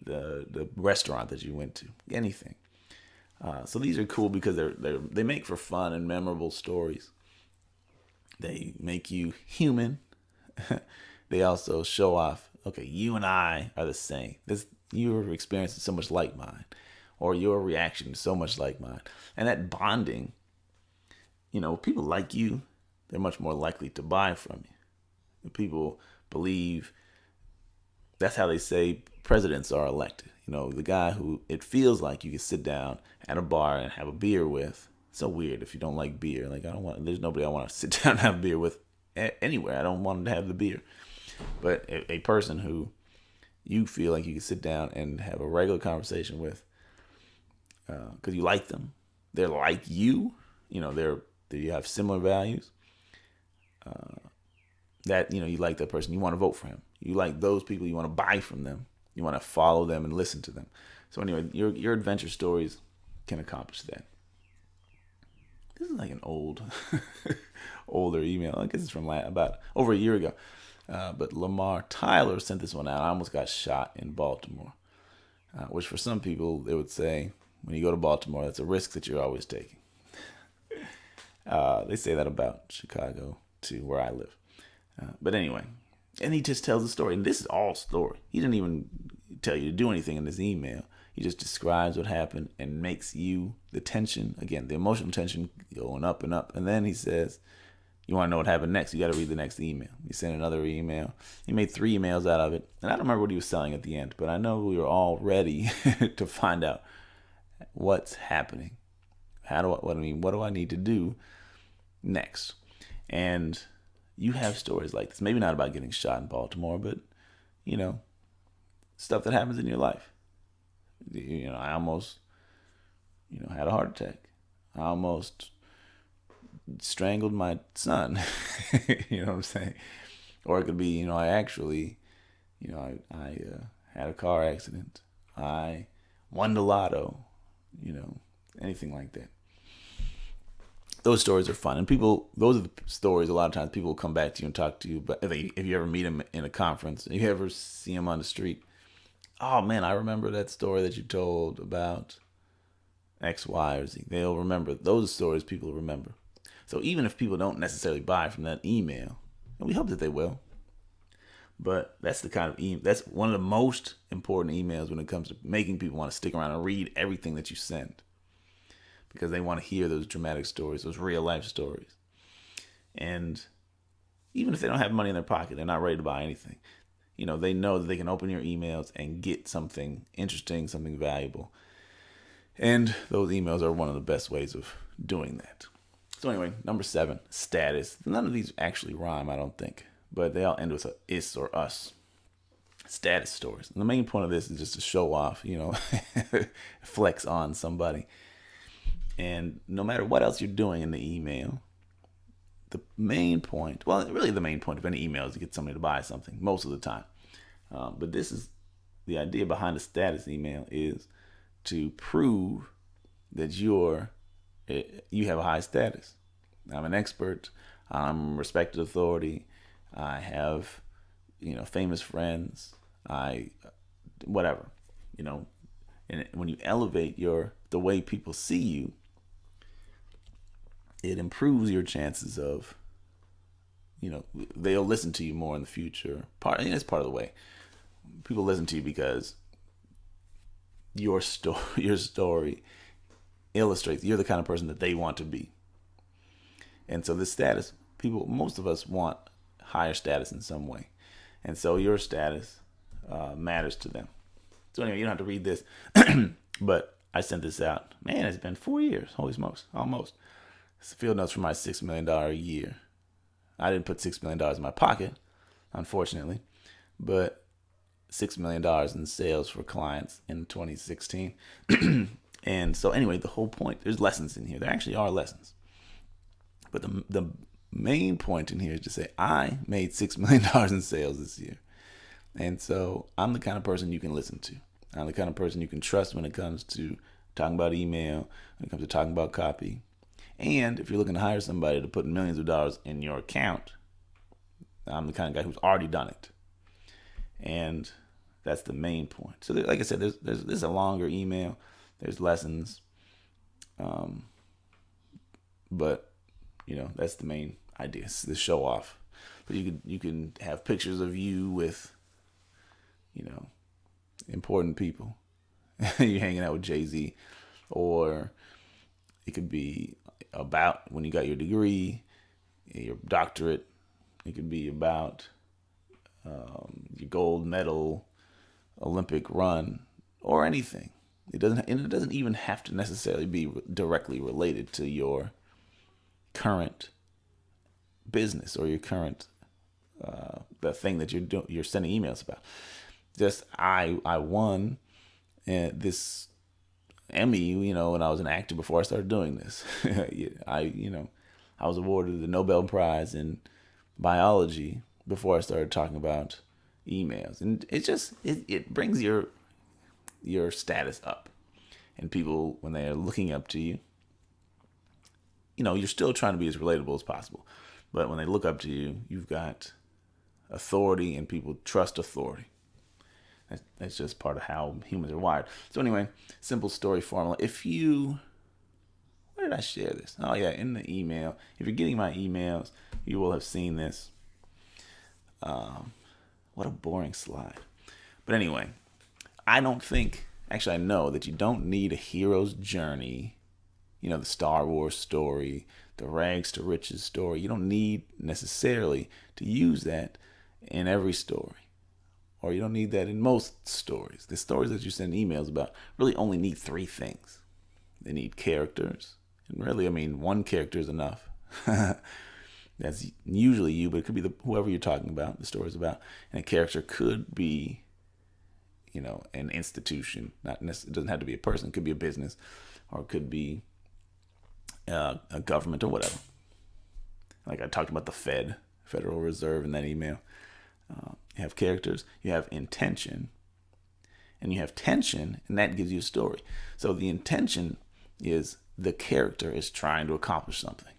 the restaurant that you went to. Anything. So these are cool because they make for fun and memorable stories. They make you human. They also show off, okay, you and I are the same. Your experience is so much like mine, or your reaction is so much like mine. And that bonding, people like you, they're much more likely to buy from you. And people believe, that's how they say presidents are elected. The guy who it feels like you can sit down at a bar and have a beer with. It's so weird if you don't like beer. There's nobody I want to sit down and have a beer with anywhere. I don't want to have the beer. But a person who you feel like you can sit down and have a regular conversation with, because you like them, they're like you, you have similar values. That you like that person, you want to vote for him. You like those people, you want to buy from them, you want to follow them and listen to them. So anyway, your adventure stories can accomplish that. This is like an older email. I guess it's from about over a year ago. But Lamar Tyler sent this one out. I almost got shot in Baltimore, which for some people, they would say, when you go to Baltimore, that's a risk that you're always taking. They say that about Chicago, too, where I live. But anyway, and he just tells the story. And this is all story. He didn't even tell you to do anything in this email. He just describes what happened and makes you, the tension, again, the emotional tension going up and up. And then he says, you want to know what happened next? You got to read the next email. He sent another email. He made 3 emails out of it. And I don't remember what he was selling at the end, but I know we were all ready to find out what's happening. What do I need to do next? And you have stories like this. Maybe not about getting shot in Baltimore, but, stuff that happens in your life. I almost had a heart attack. I almost strangled my son. You know what I'm saying? Or it could be, I actually, I had a car accident. I won the lotto, anything like that. Those stories are fun. And those are the stories a lot of times people will come back to you and talk to you. But if you ever meet them in a conference, if you ever see them on the street, oh man, I remember that story that you told about X, Y, or Z. They'll remember. Those stories people remember. So even if people don't necessarily buy from that email, and we hope that they will, but that's the kind of that's one of the most important emails when it comes to making people want to stick around and read everything that you send, because they want to hear those dramatic stories, those real life stories. And even if they don't have money in their pocket, they're not ready to buy anything. They know that they can open your emails and get something interesting, something valuable. And those emails are one of the best ways of doing that. So anyway, number 7, status. None of these actually rhyme, I don't think, but they all end with a is or us. Status stories. And the main point of this is just to show off, flex on somebody. And no matter what else you're doing in the email, the main point of any email is to get somebody to buy something most of the time. But this is the idea behind a status email, is to prove that you have a high status. I'm an expert. I'm a respected authority. I have, famous friends. Whatever. And when you elevate the way people see you, it improves your chances of, they'll listen to you more in the future. It's part of the way. People listen to you because your story illustrates you're the kind of person that they want to be. And so this status, most of us want higher status in some way. And so your status matters to them. So anyway, you don't have to read this, but I sent this out. Man, it's been 4 years. Holy smokes, almost. It's field notes for my $6 million a year. I didn't put $6 million in my pocket, unfortunately, but $6 million in sales for clients in 2016. And so anyway, the whole point, there's lessons in here. There actually are lessons. But the main point in here is to say, I made $6 million in sales this year. And so I'm the kind of person you can listen to. I'm the kind of person you can trust when it comes to talking about email, when it comes to talking about copy. And if you're looking to hire somebody to put millions of dollars in your account, I'm the kind of guy who's already done it. And that's the main point. So like I said, there's a longer email. There's lessons. But, that's the main idea. It's the show off. But you can have pictures of you with, important people. You're hanging out with Jay-Z. Or it could be about when you got your degree, your doctorate. It could be about your gold medal, Olympic run, or anything. It doesn't even have to necessarily be directly related to your current business or your current the thing that you're sending emails about. Just I won this Emmy, when I was an actor before I started doing this. I was awarded the Nobel Prize in biology before I started talking about emails, and it brings your status up, and people, when they are looking up to you, you're still trying to be as relatable as possible, but when they look up to you, you've got authority, and people trust authority. That's just part of how humans are wired. So anyway, simple story formula. Where did I share this? Oh yeah, in the email. If you're getting my emails, you will have seen this. What a boring slide. But anyway, I know that you don't need a hero's journey, the Star Wars story, the rags to riches story. You don't need necessarily to use that in every story. Or you don't need that in most stories. The stories that you send emails about really only need 3 things. They need characters. And really, one character is enough. That's usually you, but it could be whoever you're talking about, the story's about. And a character could be, an institution. It doesn't have to be a person. It could be a business. or it could be a government or whatever. Like I talked about the Federal Reserve in that email. You have characters, you have intention, and you have tension, and that gives you a story. So the intention is the character is trying to accomplish something.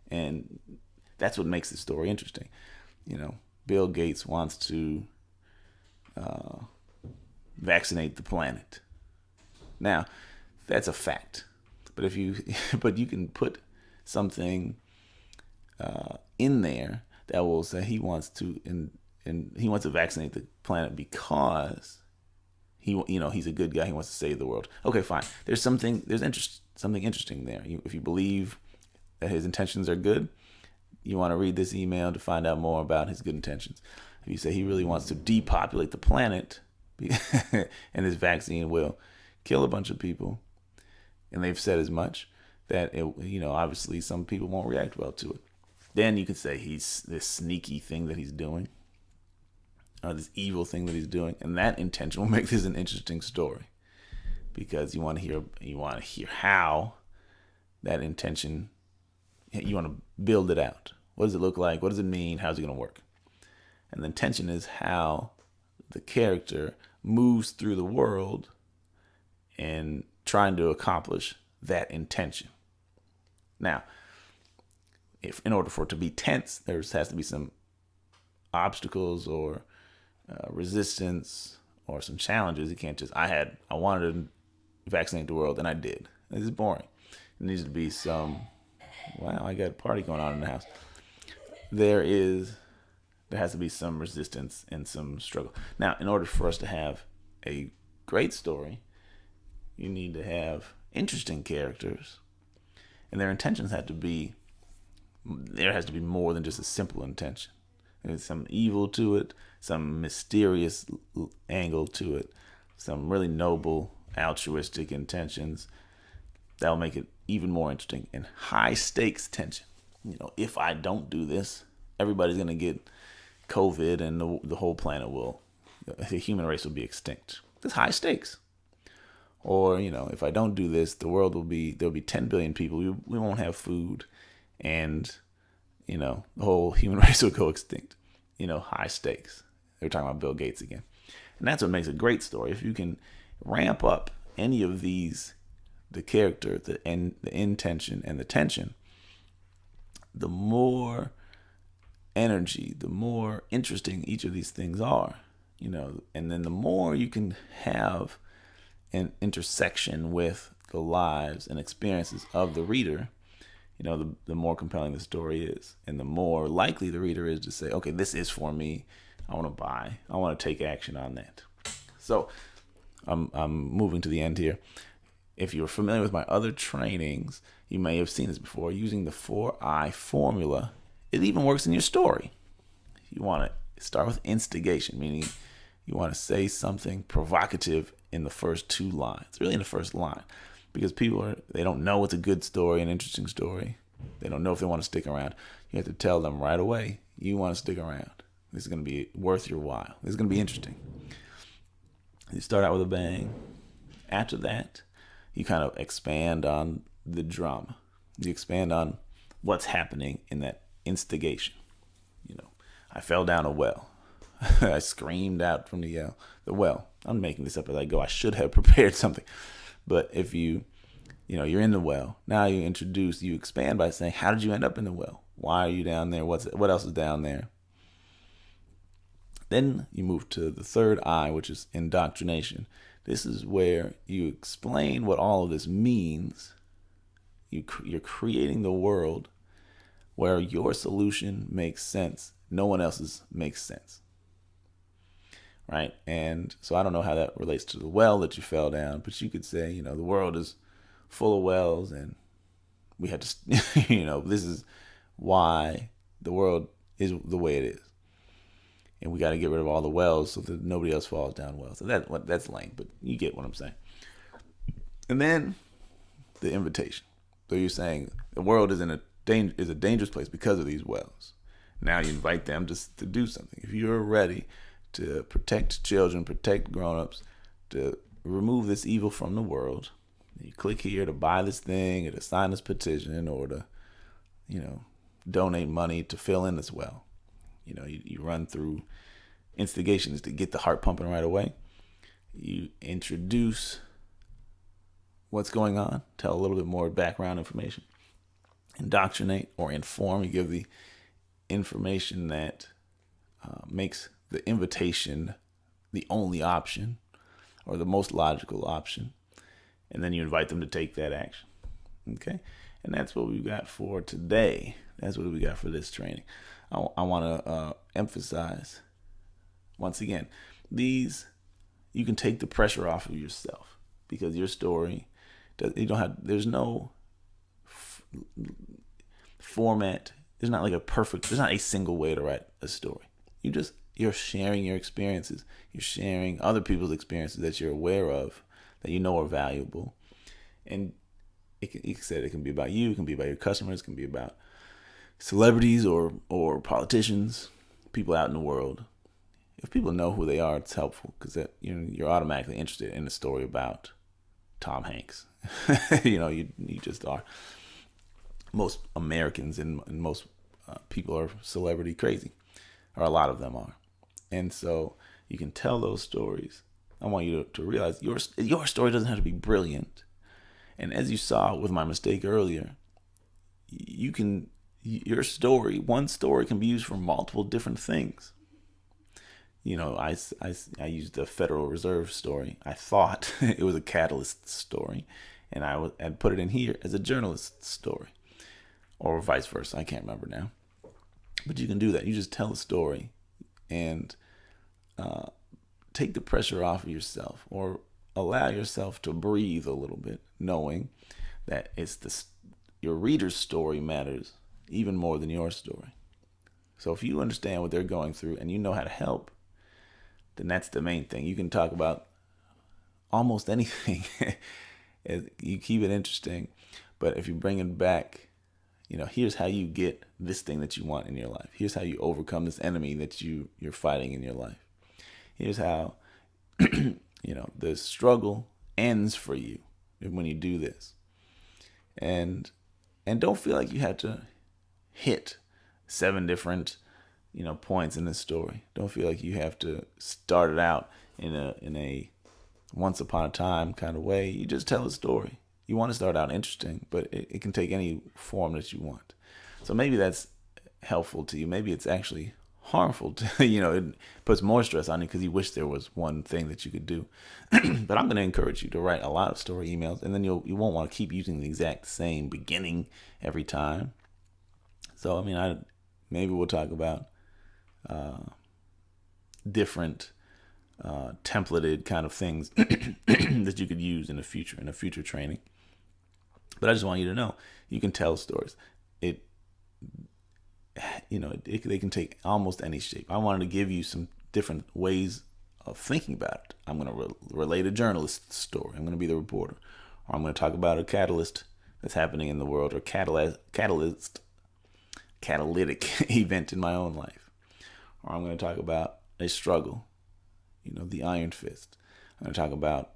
And that's what makes the story interesting. Bill Gates wants to vaccinate the planet. Now, that's a fact. But you can put something in there that will say he wants to vaccinate the planet because he's a good guy. He wants to save the world. Okay, fine. There's something interesting there. If you believe that his intentions are good, you want to read this email to find out more about his good intentions. If you say he really wants to depopulate the planet and this vaccine will kill a bunch of people, and they've said as much, that obviously some people won't react well to it. Then you could say he's this sneaky thing that he's doing, or this evil thing that he's doing, and that intention will make this an interesting story, because you want to hear how that intention. You want to build it out. What does it look like? What does it mean? How's it going to work? And the tension is how the character moves through the world and trying to accomplish that intention. Now, if in order for it to be tense, there has to be some obstacles or resistance or some challenges. You can't just, I wanted to vaccinate the world and I did. This is boring. It needs to be some, wow, I got a party going on in the house. There has to be some resistance and some struggle. Now, in order for us to have a great story, you need to have interesting characters, and their intentions there has to be more than just a simple intention. There's some evil to it, some mysterious angle to it, some really noble, altruistic intentions that will make it even more interesting, and high stakes tension. If I don't do this, everybody's going to get COVID and the whole planet the human race will be extinct. It's high stakes. Or, if I don't do this, there'll be 10 billion people. We won't have food, and, the whole human race will go extinct. High stakes. They're talking about Bill Gates again. And that's what makes a great story. If you can ramp up any of these, the character, the intention, and the tension, the more energy, the more interesting each of these things are, and then the more you can have an intersection with the lives and experiences of the reader, the more compelling the story is, and the more likely the reader is to say, okay, this is for me. I want to take action on that. So I'm moving to the end here. If you're familiar with my other trainings, you may have seen this before. Using the 4I formula, it even works in your story. You want to start with instigation, meaning you want to say something provocative in the first 2 lines, really in the first line, because they don't know it's a good story, an interesting story. They don't know if they want to stick around. You have to tell them right away, you want to stick around. This is going to be worth your while. This is going to be interesting. You start out with a bang. After that, you kind of expand on the drama. You expand on what's happening in that instigation. I fell down a well. I screamed out from the well. I'm making this up as I go. I should have prepared something. But if you're in the well, now you expand by saying, how did you end up in the well? Why are you down there? What else is down there? Then you move to the third I, which is indoctrination. This is where you explain what all of this means. You're creating the world where your solution makes sense. No one else's makes sense. Right? And so I don't know how that relates to the well that you fell down, but you could say, the world is full of wells, and we had to, this is why the world is the way it is. And we got to get rid of all the wells so that nobody else falls down wells. So that's lame, but you get what I'm saying. And then the invitation. So you're saying the world is a dangerous place because of these wells. Now you invite them to do something. If you're ready to protect children, protect grown-ups, to remove this evil from the world, You click here to buy this thing or to sign this petition or to, donate money to fill in as well. You run through instigations to get the heart pumping right away. You introduce what's going on, tell a little bit more background information, indoctrinate or inform. You give the information that makes the invitation the only option or the most logical option, and then you invite them to take that action. Okay, and that's what we've got for today. That's what we got for this training. I want to emphasize once again, you can take the pressure off of yourself because your story there's no format. There's not there's not a single way to write a story. You're sharing your experiences. You're sharing other people's experiences that you're aware of, that you know are valuable. And it can be about you, it can be about your customers, it can be about celebrities or politicians, people out in the world. If people know who they are, it's helpful because you're automatically interested in a story about Tom Hanks. You just are. Most Americans and most people are celebrity crazy, or a lot of them are. And so you can tell those stories. I want you to realize your story doesn't have to be brilliant. And as you saw with my mistake earlier, one story can be used for multiple different things. I used the Federal Reserve story. I thought it was a catalyst story, and I'd put it in here as a journalist story, or vice versa. I can't remember now. But you can do that. You just tell a story and take the pressure off of yourself, or allow yourself to breathe a little bit, knowing that your reader's story matters even more than your story. So if you understand what they're going through and you know how to help, then that's the main thing. You can talk about almost anything. You keep it interesting, but if you bring it back, here's how you get this thing that you want in your life. Here's how you overcome this enemy that you're fighting in your life. Here's how the struggle ends for you when you do this. And don't feel like you have to hit 7 different points in this story. Don't feel like you have to start it out in a once upon a time kind of way. You just tell a story. You want to start out interesting, but it can take any form that you want. So maybe that's helpful to you. Maybe it's actually harmful to it puts more stress on you because you wish there was one thing that you could do. But I'm going to encourage you to write a lot of story emails, and then you won't want to keep using the exact same beginning every time. So maybe we'll talk about different templated kind of things that you could use in a future training. But I just want you to know you can tell stories. They can take almost any shape. I wanted to give you some different ways of thinking about it. I'm going to relate a journalist story. I'm going to be the reporter. Or I'm going to talk about a catalyst that's happening in the world, or catalytic event in my own life. Or I'm going to talk about a struggle, the iron fist. I'm going to talk about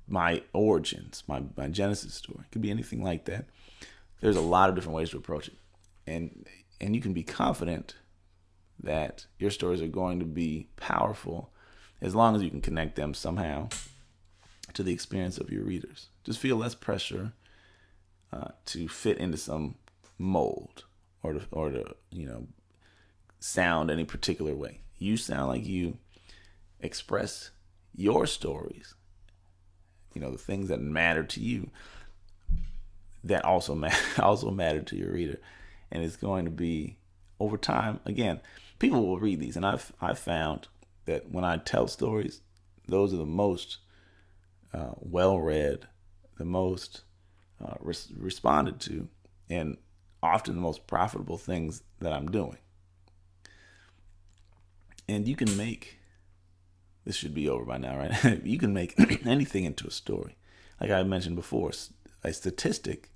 my origins, my Genesis story. It could be anything like that. There's a lot of different ways to approach it. And you can be confident that your stories are going to be powerful as long as you can connect them somehow to the experience of your readers. Just feel less pressure to fit into some mold or to sound any particular way. You sound like you express your stories, the things that matter to you, that also matter to your reader. And it's going to be, over time, again, people will read these. And I've found that when I tell stories, those are the most well-read, the most responded to, and often the most profitable things that I'm doing. And you can make, this should be over by now, right? You can make anything into a story. Like I mentioned before, a statistic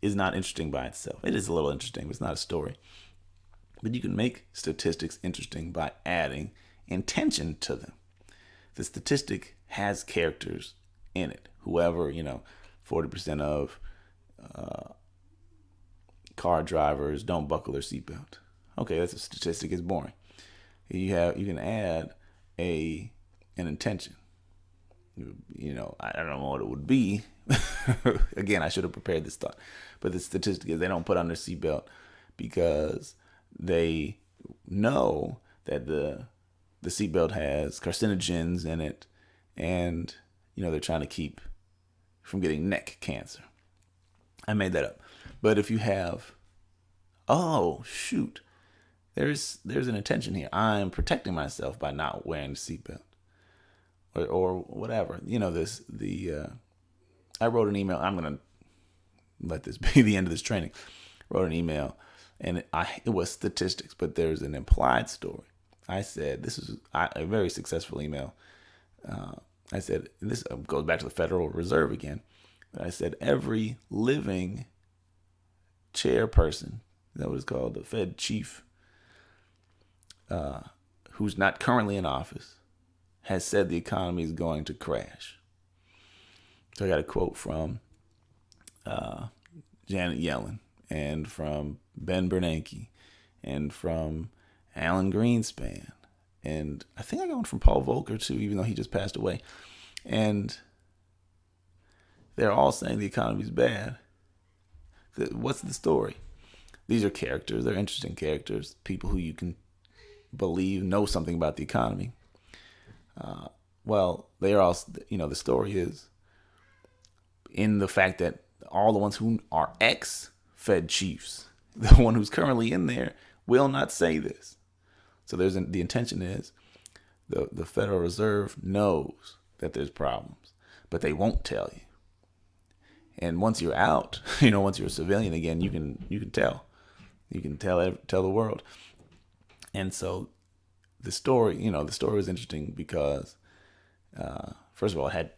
is not interesting by itself. It is a little interesting, but it's not a story. But you can make statistics interesting by adding intention to them. The statistic has characters in it. Whoever, 40% of car drivers don't buckle their seatbelt. Okay, that's a statistic. It's boring. You can add an intention. I don't know what it would be. Again, I should have prepared this thought. But the statistic is they don't put on their seatbelt because they know that the seatbelt has carcinogens in it, and they're trying to keep from getting neck cancer. I made that up. But if you have, oh shoot, there's an intention here. I'm protecting myself by not wearing the seatbelt, or whatever. I wrote an email. I'm gonna let this be the end of this training. Wrote an email, and it was statistics, but there's an implied story. I said, this is a very successful email. I said, this goes back to the Federal Reserve again. I said, every living chairperson, is that what it's called? The Fed chief, who's not currently in office, has said the economy is going to crash. So I got a quote from Janet Yellen, and from Ben Bernanke, and from Alan Greenspan, and I think I got one from Paul Volcker too, even though he just passed away. And they're all saying the economy's bad. What's the story? These are characters. They're interesting characters, people who you can believe know something about the economy. Well, they are all, the story is in the fact that all the ones who are ex-Fed chiefs, the one who's currently in there, will not say this. So the intention is the Federal Reserve knows that there's problems, but they won't tell you. And once you're out, once you're a civilian again, you can tell. You can tell the world. And so the story was interesting because, first of all, it had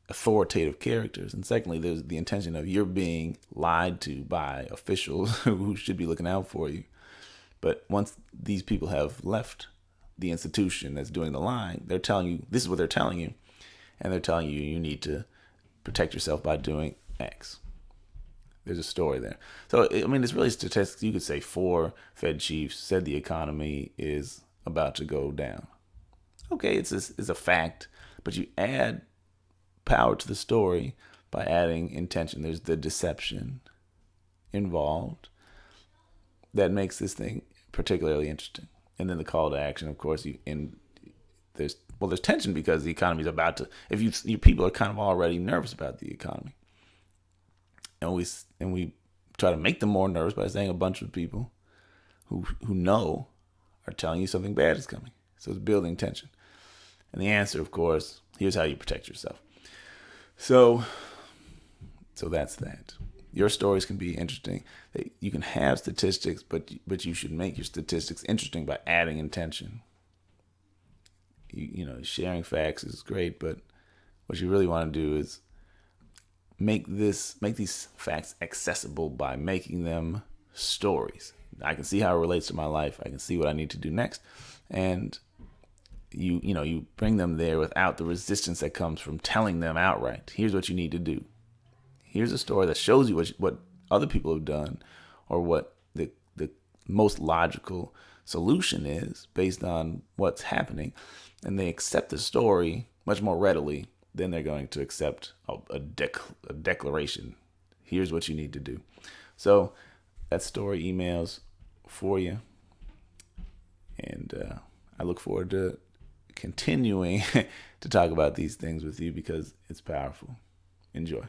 authoritative characters, and secondly, there's the intention of you're being lied to by officials who should be looking out for you. But once these people have left the institution that's doing the lying, they're telling you, this is what they're telling you, and they're telling you you need to protect yourself by doing X. There's a story there. So, it's really statistics. You could say 4 Fed chiefs said the economy is about to go down. Okay, it's a fact, but you add power to the story by adding intention. There's the deception involved that makes this thing particularly interesting. And then the call to action, of course, there's tension because the economy is about to. If you people are kind of already nervous about the economy, and we try to make them more nervous by saying a bunch of people who know are telling you something bad is coming. So it's building tension. And the answer, of course, here's how you protect yourself. So that's that. Your stories can be interesting. You can have statistics, but you should make your statistics interesting by adding intention. Sharing facts is great, but what you really want to do is make these facts accessible by making them stories. I can see how it relates to my life. I can see what I need to do next, and you bring them there without the resistance that comes from telling them outright, here's what you need to do. Here's a story that shows you what other people have done, or what the most logical solution is based on what's happening. And they accept the story much more readily than they're going to accept a declaration. Here's what you need to do. So that's story emails for you. And I look forward to continuing to talk about these things with you because it's powerful. Enjoy.